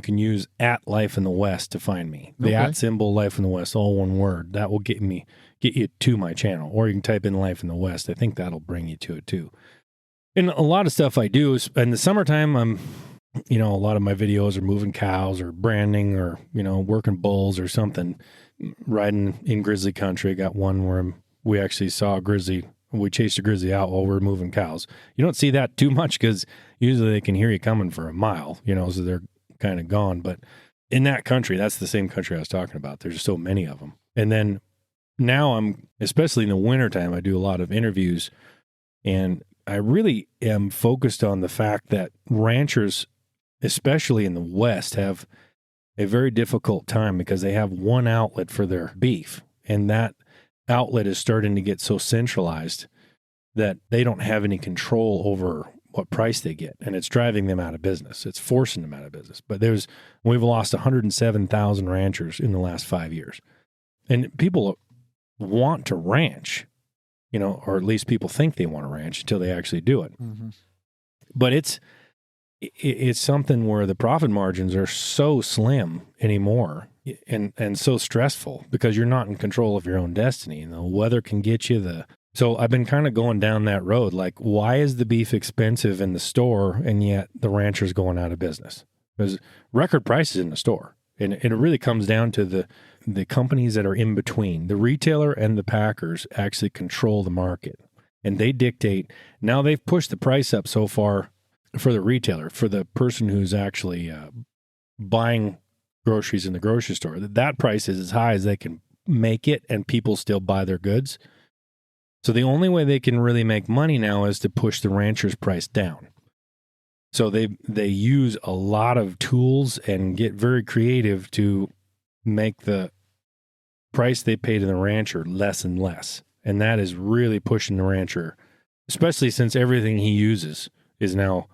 can use @Life in the West to find me. The @ symbol Life in the West, all one word. That will get you to my channel. Or you can type in Life in the West. I think that'll bring you to it too. And a lot of stuff I do is in the summertime, a lot of my videos are moving cows or branding or, working bulls or something, riding in grizzly country. I got one where we actually saw a grizzly. We chased a grizzly out while we're moving cows. You don't see that too much because usually they can hear you coming for a mile, so they're kind of gone. But in that country, that's the same country I was talking about. There's so many of them. And then now especially in the wintertime, I do a lot of interviews, and I really am focused on the fact that ranchers, especially in the West, have a very difficult time because they have one outlet for their beef, and that outlet is starting to get so centralized that they don't have any control over what price they get, and it's driving them out of business. It's forcing them out of business. But we've lost 107,000 ranchers in the last 5 years, and people want to ranch, or at least people think they want to ranch until they actually do it. Mm-hmm. But it's something where the profit margins are so slim anymore and so stressful because you're not in control of your own destiny. The weather can get you so I've been kind of going down that road. Like, why is the beef expensive in the store and yet the rancher's going out of business? There's record prices in the store. And it really comes down to the companies that are in between. The retailer and the packers actually control the market, and they dictate. Now they've pushed the price up so far for the retailer, for the person who's actually buying groceries in the grocery store. That price is as high as they can make it, and people still buy their goods. So the only way they can really make money now is to push the rancher's price down. So they use a lot of tools and get very creative to make the price they pay to the rancher less and less. And that is really pushing the rancher, especially since everything he uses is now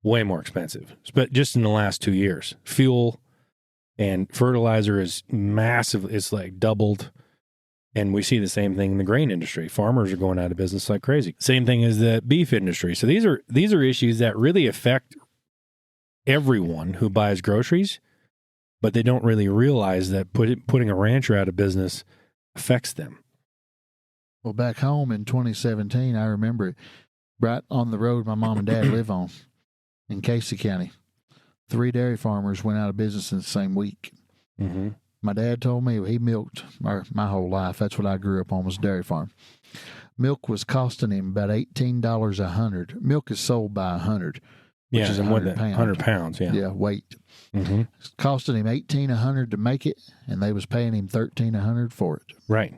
way more expensive. But just in the last 2 years, fuel and fertilizer is massive. It's like doubled. And we see the same thing in the grain industry. Farmers are going out of business like crazy. Same thing as the beef industry. So these are issues that really affect everyone who buys groceries, but they don't really realize that putting a rancher out of business affects them. Well, back home in 2017, I remember right on the road my mom and dad live on in Casey County, 3 dairy farmers went out of business in the same week. Mm-hmm. My dad told me he milked my whole life. That's what I grew up on, was a dairy farm. Milk was costing him about $18 a hundred. Milk is sold by 100, which is 100 pounds. 100 pounds, yeah. Yeah, weight. Mm-hmm. It's costing him $1,800 to make it, and they was paying him $1,300 for it. Right.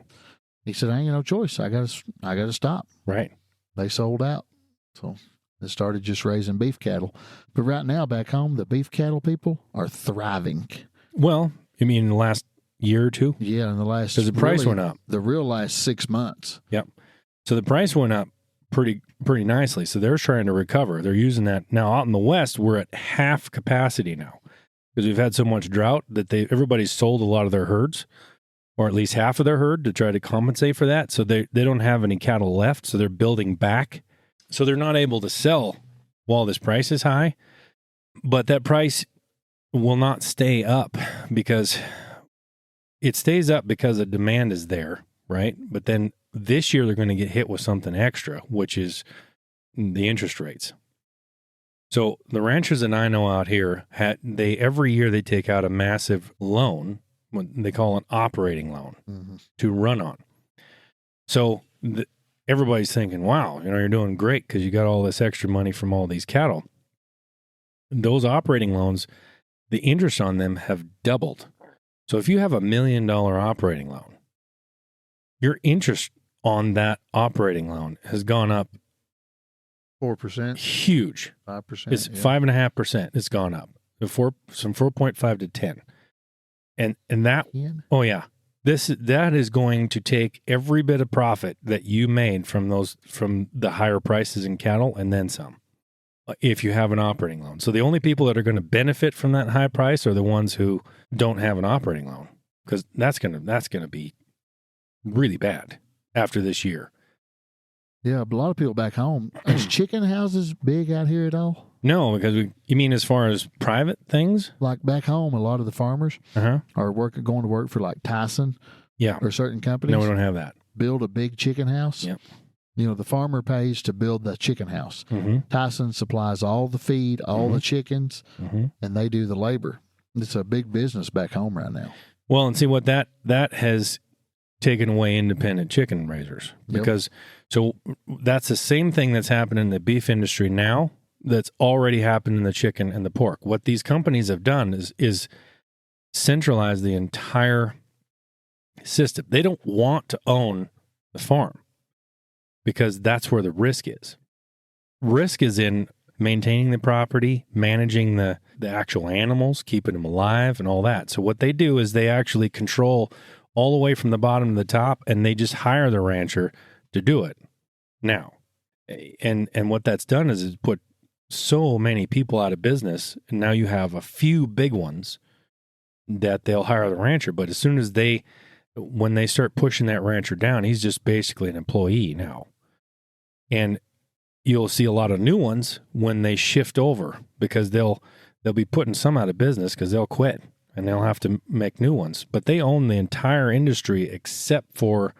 He said, "I ain't got no choice. I got to stop." Right. They sold out, so they started just raising beef cattle. But right now, back home, the beef cattle people are thriving. Well, you mean in the last year or two? Yeah, in the last... Because the price went up. The real last 6 months. Yep. So the price went up pretty nicely. So they're trying to recover. They're using that. Now, out in the West, we're at half capacity now because we've had so much drought that everybody's sold a lot of their herds, or at least half of their herd, to try to compensate for that. So they don't have any cattle left, so they're building back. So they're not able to sell while this price is high. But that price will not stay up because it stays up because the demand is there, right? But then this year they're going to get hit with something extra, which is the interest rates. So the ranchers that I know out here, every year they take out a massive loan, what they call an operating loan, mm-hmm. to run on. So everybody's thinking, wow, you're doing great because you got all this extra money from all these cattle. Those operating loans, the interest on them have doubled. So if you have $1 million operating loan, your interest on that operating loan has gone up 4%. Huge. 5%. It's 5.5%. It's gone up from 4.5 to 10. And that, oh yeah, that is going to take every bit of profit that you made from the higher prices in cattle and then some, if you have an operating loan. So the only people that are going to benefit from that high price are the ones who don't have an operating loan, because that's going to be really bad after this year. Yeah, but a lot of people back home, is chicken houses big out here at all? No, because you mean as far as private things? Like back home, a lot of the farmers are going to work for like Tyson, yeah, or certain companies. No, we don't have that. Build a big chicken house. Yep. The farmer pays to build the chicken house. Mm-hmm. Tyson supplies all the feed, all the chickens, and they do the labor. It's a big business back home right now. Well, and see what that has taken away independent chicken raisers, because so that's the same thing that's happening in the beef industry now that's already happened in the chicken and the pork. What these companies have done is centralize the entire system. They don't want to own the farm because that's where the risk is. Risk is in maintaining the property, managing the actual animals, keeping them alive and all that. So what they do is they actually control all the way from the bottom to the top, and they just hire the rancher to do it now. And what that's done is put so many people out of business, and now you have a few big ones that they'll hire the rancher. But as soon as when they start pushing that rancher down, he's just basically an employee now. And you'll see a lot of new ones when they shift over, because they'll be putting some out of business because they'll quit and they'll have to make new ones. But they own the entire industry except for.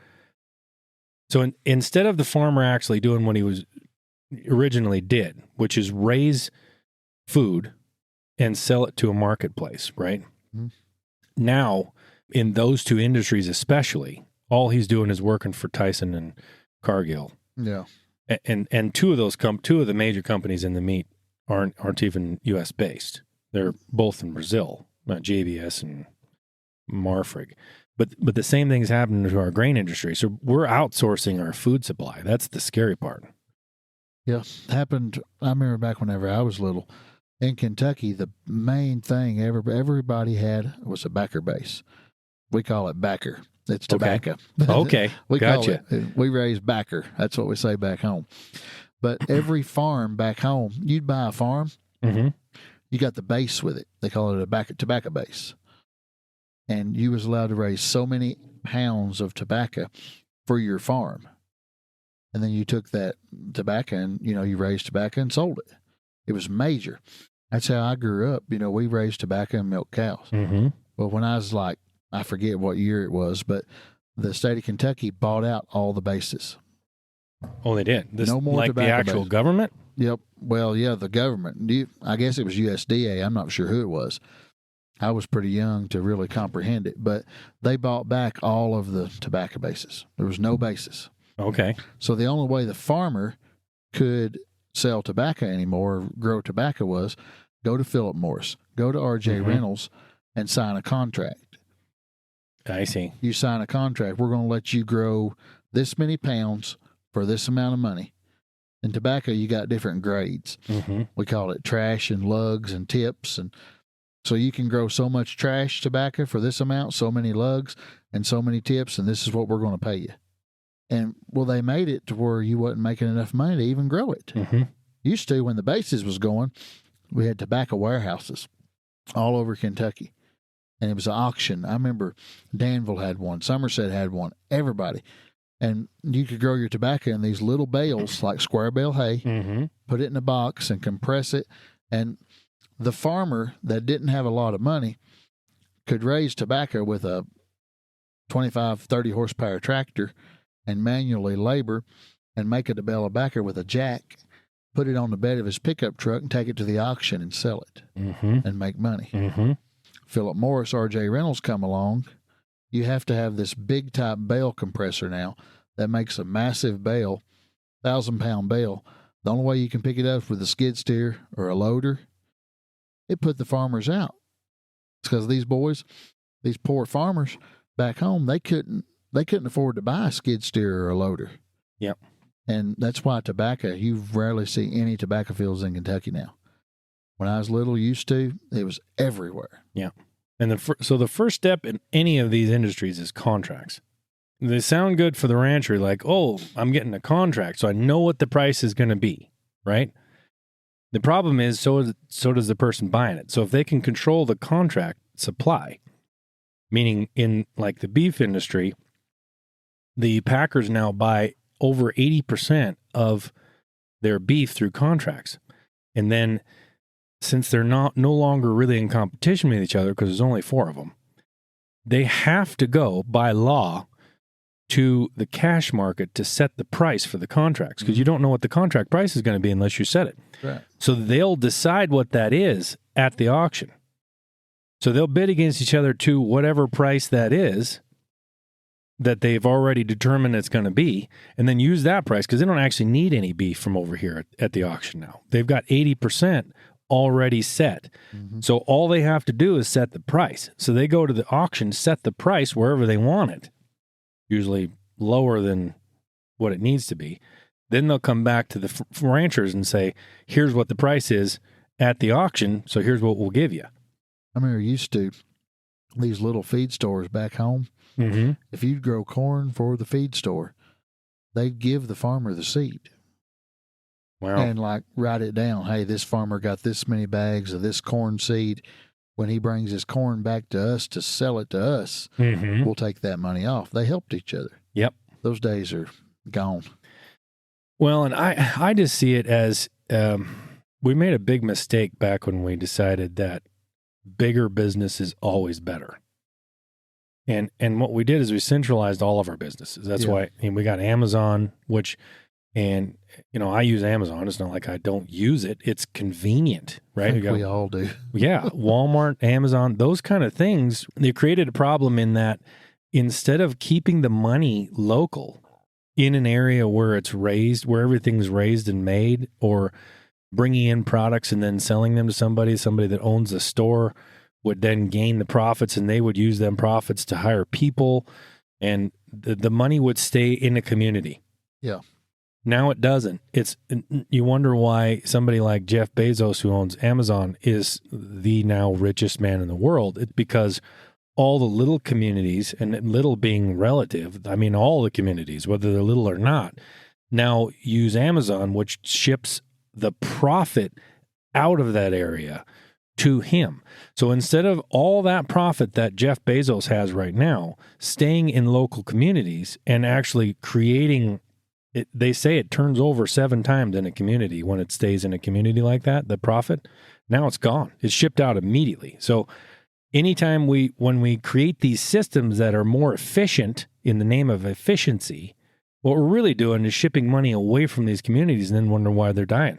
So instead of the farmer actually doing what he was originally did, which is raise food and sell it to a marketplace, right? Mm-hmm. Now, in those two industries especially, all he's doing is working for Tyson and Cargill. Yeah. And two of the major companies in the meat aren't even U.S. based. They're both in Brazil, JBS and Marfrig. But the same thing's happening to our grain industry. So we're outsourcing our food supply. That's the scary part. Yeah, happened. I remember back whenever I was little in Kentucky, the main thing everybody had was a backer base. We call it backer. It's tobacco. Okay. We gotcha. call it. We raise backer. That's what we say back home. But every farm back home, you'd buy a farm, you got the base with it. They call it a tobacco base. And you was allowed to raise so many pounds of tobacco for your farm. And then you took that tobacco and, you raised tobacco and sold it. It was major. That's how I grew up. We raised tobacco and milk cows. Mm-hmm. Well, when I was I forget what year it was, but the state of Kentucky bought out all the bases. Oh, they did? No more like tobacco the actual bases. Government? Yep. Well, yeah, the government. I guess it was USDA. I'm not sure who it was. I was pretty young to really comprehend it, but they bought back all of the tobacco bases. There was no bases. Okay. So the only way the farmer could sell tobacco anymore, or grow tobacco, was go to Philip Morris, go to RJ Reynolds, and sign a contract. I see. You sign a contract. We're going to let you grow this many pounds for this amount of money. In tobacco, you got different grades. Mm-hmm. We call it trash and lugs and tips. And so you can grow so much trash tobacco for this amount, so many lugs and so many tips, and this is what we're going to pay you. And, they made it to where you wasn't making enough money to even grow it. Mm-hmm. Used to, when the bases was going, we had tobacco warehouses all over Kentucky. And it was an auction. I remember Danville had one. Somerset had one. Everybody. And you could grow your tobacco in these little bales, like square bale hay, put it in a box and compress it. And the farmer that didn't have a lot of money could raise tobacco with a 25, 30 horsepower tractor and manually labor and make a bale of tobacco with a jack, put it on the bed of his pickup truck and take it to the auction and sell it and make money. Mm-hmm. Philip Morris, RJ Reynolds come along. You have to have this big type bale compressor now that makes a massive bale, 1,000-pound bale. The only way you can pick it up with a skid steer or a loader, it put the farmers out. It's because these poor farmers back home, they couldn't afford to buy a skid steer or a loader. Yep. And that's why tobacco, you rarely see any tobacco fields in Kentucky now. When I was little, used to, it was everywhere. Yeah. And so the first step in any of these industries is contracts. They sound good for the rancher, like, oh, I'm getting a contract, so I know what the price is going to be, right? The problem is, so does the person buying it. So if they can control the contract supply, meaning in like the beef industry, the packers now buy over 80% of their beef through contracts. And then since they're no longer really in competition with each other, because there's only 4 of them, they have to go by law to the cash market to set the price for the contracts, because you don't know what the contract price is going to be unless you set it. Right. So they'll decide what that is at the auction. So they'll bid against each other to whatever price that is that they've already determined it's going to be, and then use that price, because they don't actually need any beef from over here at the auction now. They've got 80% already set. So all they have to do is set the price. So they go to the auction, set the price wherever they want it, usually lower than what it needs to be. Then they'll come back to the ranchers and say, here's what the price is at the auction, so here's what we'll give you. I remember used to these little feed stores back home. If you'd grow corn for the feed store, they'd give the farmer the seed. Wow. And like write it down. Hey, this farmer got this many bags of this corn seed. When he brings his corn back to us to sell it to us, we'll take that money off. They helped each other. Yep. Those days are gone. Well, and I just see it as we made a big mistake back when we decided that bigger business is always better. And what we did is we centralized all of our businesses. That's why we got Amazon, which, and I use Amazon. It's not like I don't use it. It's convenient, right? I think we all do. Yeah. Walmart, Amazon, those kind of things. They created a problem in that instead of keeping the money local in an area where it's raised, where everything's raised and made, or bringing in products and then selling them to somebody that owns the store would then gain the profits, and they would use them profits to hire people, and the money would stay in the community. Yeah. Now it doesn't. You wonder why somebody like Jeff Bezos, who owns Amazon, is the now richest man in the world. It's because all the little communities, and little being relative, I mean all the communities, whether they're little or not, now use Amazon, which ships the profit out of that area to him. So instead of all that profit that Jeff Bezos has right now staying in local communities and actually creating it, they say it turns over 7 times in a community when it stays in a community like that, the profit. Now it's gone. It's shipped out immediately. So anytime when we create these systems that are more efficient in the name of efficiency, what we're really doing is shipping money away from these communities and then wonder why they're dying.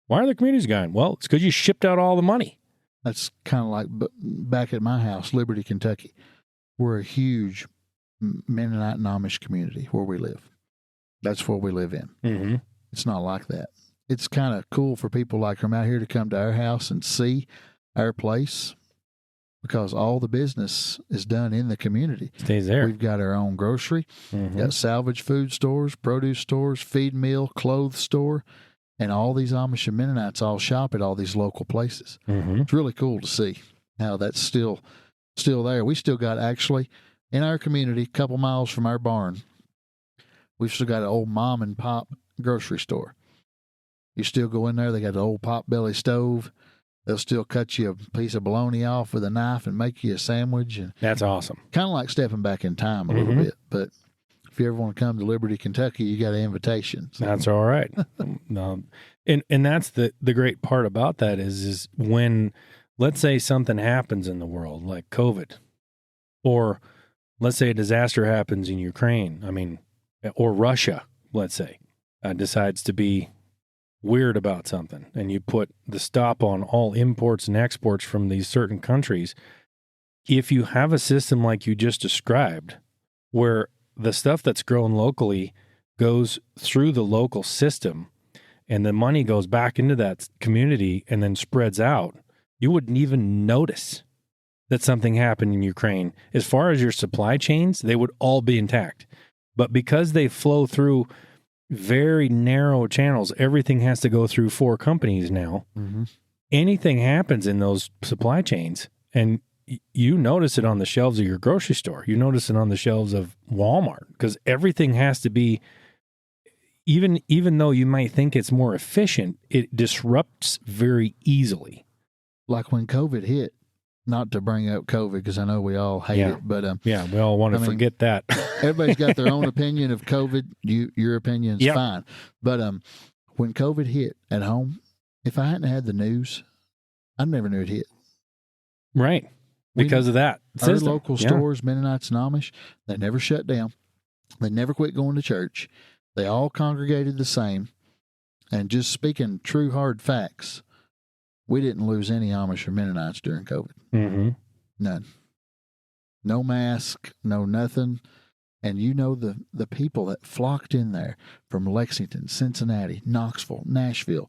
Why are the communities dying? Well, it's because you shipped out all the money. That's kind of like back at my house, Liberty, Kentucky. We're a huge Mennonite and Amish community where we live. That's where we live in. It's not like that. It's kind of cool for people like from out here to come to our house and see our place, because all the business is done in the community. Stays there. We've got our own grocery, got salvage food stores, produce stores, feed mill, clothes store, and all these Amish and Mennonites all shop at all these local places. It's really cool to see how that's still there. We still got, actually, in our community, a couple miles from our barn, we've still got an old mom and pop grocery store. You still go in there, they got an old pot-belly stove. They'll still cut you a piece of bologna off with a knife and make you a sandwich. And that's awesome. Kind of like stepping back in time a little bit. But if you ever want to come to Liberty, Kentucky, you got an invitation. So. That's all right. No, and that's the great part about that is when, let's say something happens in the world like COVID, or let's say a disaster happens in Ukraine, or Russia, let's say, decides to be weird about something, and you put the stop on all imports and exports from these certain countries. If you have a system like you just described, where the stuff that's grown locally goes through the local system and the money goes back into that community and then spreads out, you wouldn't even notice that something happened in Ukraine. As far as your supply chains, they would all be intact. But because they flow through very narrow channels, everything has to go through 4 companies now. Anything happens in those supply chains, and you notice it on the shelves of your grocery store. You notice it on the shelves of Walmart, because everything has to be, even though you might think it's more efficient, it disrupts very easily. Like when COVID hit, not to bring up COVID because I know we all hate it, but we all want to forget that. Everybody's got their own opinion of COVID. Your opinion is fine, but when COVID hit at home, if I hadn't had the news, I never knew it hit. Right, because of that. Our local stores, Mennonites and Amish, they never shut down. They never quit going to church. They all congregated the same. And just speaking true hard facts, we didn't lose any Amish or Mennonites during COVID. Mm-hmm. None. No mask, no nothing. And you know the people that flocked in there from Lexington, Cincinnati, Knoxville, Nashville.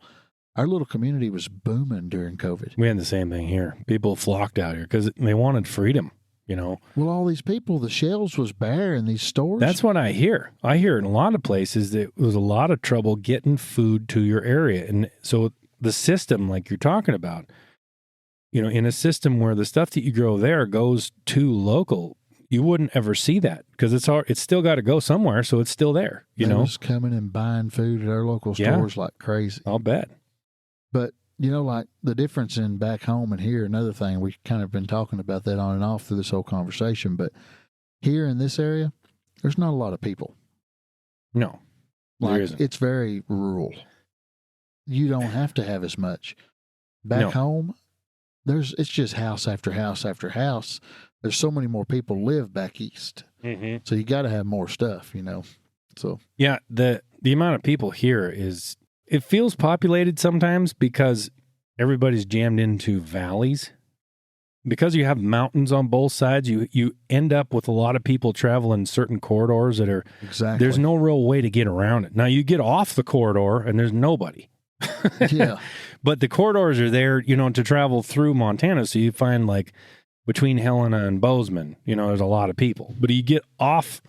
Our little community was booming during COVID. We had the same thing here. People flocked out here because they wanted freedom, you know. Well, all these people, the shelves was bare in these stores. That's what I hear. I hear in a lot of places that it was a lot of trouble getting food to your area. And so the system, like you're talking about, you know, in a system where the stuff that you grow there goes to local, you wouldn't ever see that because it's still got to go somewhere, so it's still there. You know, was coming and buying food at our local stores like crazy. I'll bet. But you know, like the difference in back home and here. Another thing, we kind of been talking about that on and off through this whole conversation. But here in this area, there's not a lot of people. No, there isn't. It's very rural. You don't have to have as much. Back home, it's just house after house after house. There's so many more people live back east. Mm-hmm. So you got to have more stuff, you know. So yeah, the amount of people here it feels populated sometimes because everybody's jammed into valleys. Because you have mountains on both sides, you end up with a lot of people traveling certain corridors that are there's no real way to get around it. Now you get off the corridor and there's nobody. Yeah. But the corridors are there, you know, to travel through Montana. So you find like between Helena and Bozeman, you know, there's a lot of people. But you get off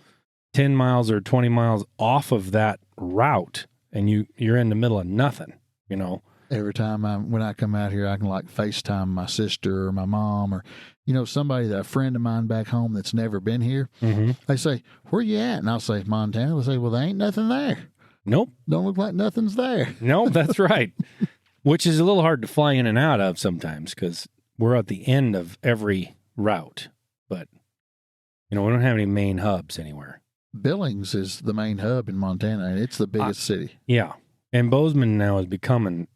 10 miles or 20 miles off of that route and you're in the middle of nothing, you know. Every time when I come out here, I can like FaceTime my sister or my mom or, you know, a friend of mine back home that's never been here. Mm-hmm. They say, "Where you at?" And I'll say, "Montana." They'll say, "Well, there ain't nothing there." Nope. Don't look like nothing's there. No, that's right. Which is a little hard to fly in and out of sometimes because we're at the end of every route. But, you know, we don't have any main hubs anywhere. Billings is the main hub in Montana, and it's the biggest city. Yeah. And Bozeman now is becoming,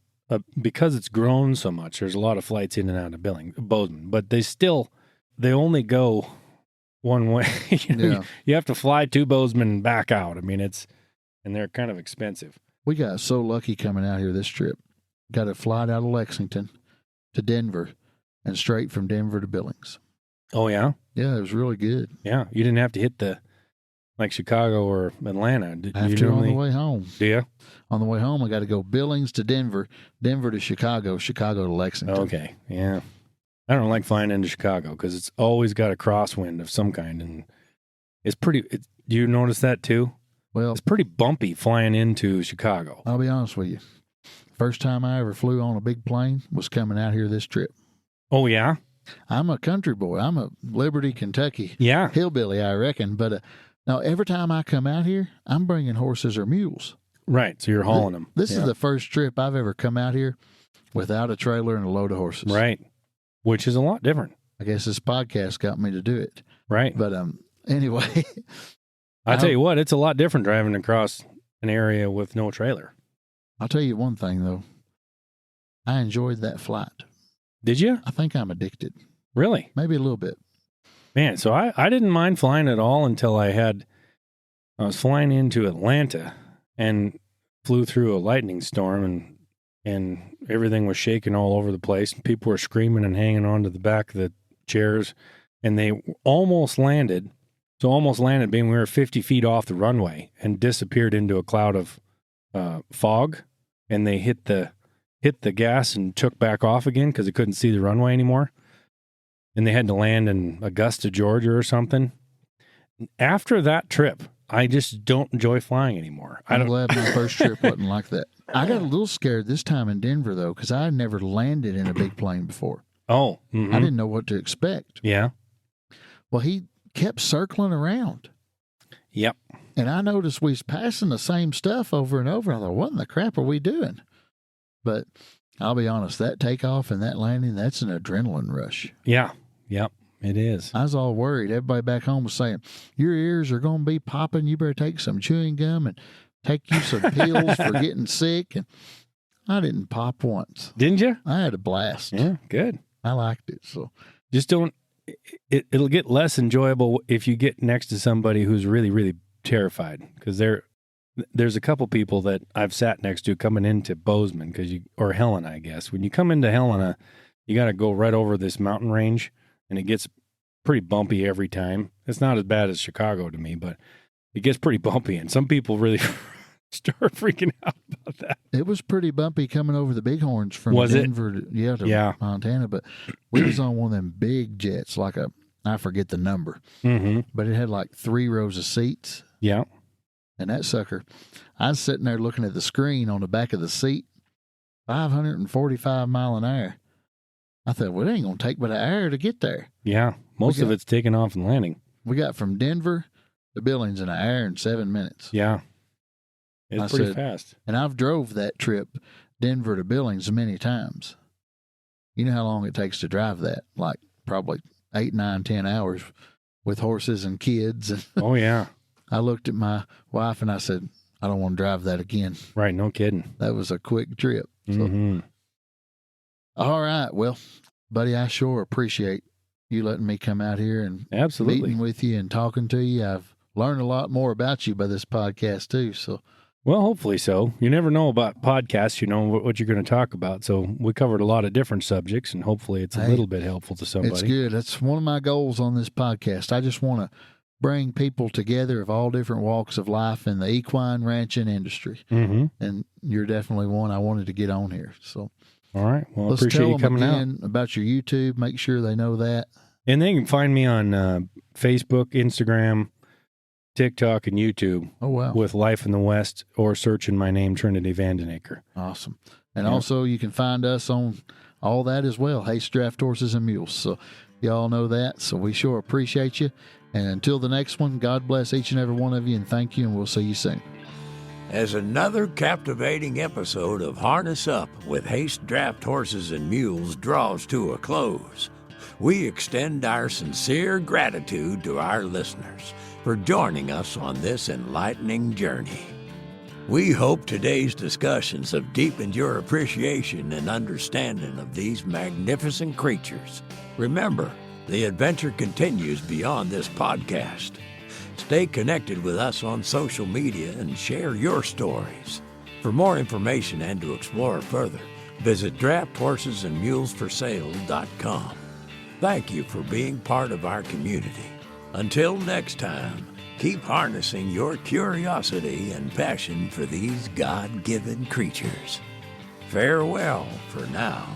because it's grown so much, there's a lot of flights in and out of Bozeman. But they only go one way. You have to fly to Bozeman and back out. I mean, and they're kind of expensive. We got so lucky coming out here this trip. Got a flight out of Lexington to Denver and straight from Denver to Billings. Oh, yeah? Yeah, it was really good. Yeah, you didn't have to hit like Chicago or Atlanta. I have to on the way home. Do you? On the way home, I got to go Billings to Denver, Denver to Chicago, Chicago to Lexington. Okay, yeah. I don't like flying into Chicago because it's always got a crosswind of some kind. And it's do you notice that too? Well, it's pretty bumpy flying into Chicago. I'll be honest with you. First time I ever flew on a big plane was coming out here this trip. Oh, yeah? I'm a country boy. I'm a Liberty, Kentucky hillbilly, I reckon. But now every time I come out here, I'm bringing horses or mules. Right, so you're hauling them. This is the first trip I've ever come out here without a trailer and a load of horses. Right, which is a lot different. I guess this podcast got me to do it. Right. But anyway. I'll tell you what, it's a lot different driving across an area with no trailer. I'll tell you one thing, though. I enjoyed that flight. Did you? I think I'm addicted. Really? Maybe a little bit. Man, so I didn't mind flying at all until I was flying into Atlanta and flew through a lightning storm and everything was shaking all over the place. And people were screaming and hanging onto the back of the chairs. And they almost landed. So almost landed being we were 50 feet off the runway and disappeared into a cloud of fog. And they hit the gas and took back off again because they couldn't see the runway anymore. And they had to land in Augusta, Georgia or something. After that trip, I just don't enjoy flying anymore. I'm glad my first trip wasn't like that. I got a little scared this time in Denver, though, because I had never landed in a big plane before. Oh. Mm-hmm. I didn't know what to expect. Yeah. Well, he kept circling around. Yep. And I noticed we was passing the same stuff over and over. I thought, what in the crap are we doing? But I'll be honest, that takeoff and that landing, that's an adrenaline rush. Yeah. Yep. It is. I was all worried. Everybody back home was saying, your ears are going to be popping. You better take some chewing gum and take you some pills for getting sick. And I didn't pop once. Didn't you? I had a blast. Yeah, good. I liked it. So just don't, it'll get less enjoyable if you get next to somebody who's really, really terrified because there's a couple people that I've sat next to coming into Bozeman or Helena, I guess. When you come into Helena, you got to go right over this mountain range, and it gets pretty bumpy every time. It's not as bad as Chicago to me, but it gets pretty bumpy, and some people really start freaking out about that. It was pretty bumpy coming over the Bighorns from Denver to Montana, but we was on one of them big jets, I forget the number, but it had like 3 rows of seats. Yeah. And that sucker, I was sitting there looking at the screen on the back of the seat, 545 mile an hour. I thought, well, it ain't going to take but an hour to get there. Yeah, most of it's taking off and landing. We got from Denver to Billings in an hour and 7 minutes. Yeah, it's pretty fast. And I've drove that trip, Denver to Billings, many times. You know how long it takes to drive that? Like probably 8, 9, 10 hours with horses and kids. Oh, yeah. I looked at my wife and I said, I don't want to drive that again. Right, no kidding. That was a quick trip. So. All right. Well, buddy, I sure appreciate you letting me come out here and meeting with you and talking to you. I've learned a lot more about you by this podcast too. So, well, hopefully so. You never know about podcasts, you know, what you're going to talk about. So we covered a lot of different subjects, and hopefully it's a little bit helpful to somebody. It's good. That's one of my goals on this podcast. I just want to bring people together of all different walks of life in the equine ranching industry. And you're definitely one I wanted to get on here. So, all right. Well, let's appreciate you coming out. About your YouTube. Make sure they know that. And they can find me on Facebook, Instagram, TikTok, and YouTube. Oh, wow. With Life in the West, or searching my name, Trinity Vandenacre. Awesome. And also you can find us on all that as well, Haste Draft Horses and Mules. So y'all know that. So we sure appreciate you. And until the next one, God bless each and every one of you, and thank you, and we'll see you soon. As another captivating episode of Harness Up with Haste Draft Horses and Mules draws to a close, we extend our sincere gratitude to our listeners for joining us on this enlightening journey. We hope today's discussions have deepened your appreciation and understanding of these magnificent creatures. Remember, the adventure continues beyond this podcast. Stay connected with us on social media and share your stories. For more information and to explore further, visit drafthorsesandsmulesforsale.com. Thank you for being part of our community. Until next time, keep harnessing your curiosity and passion for these God-given creatures. Farewell for now.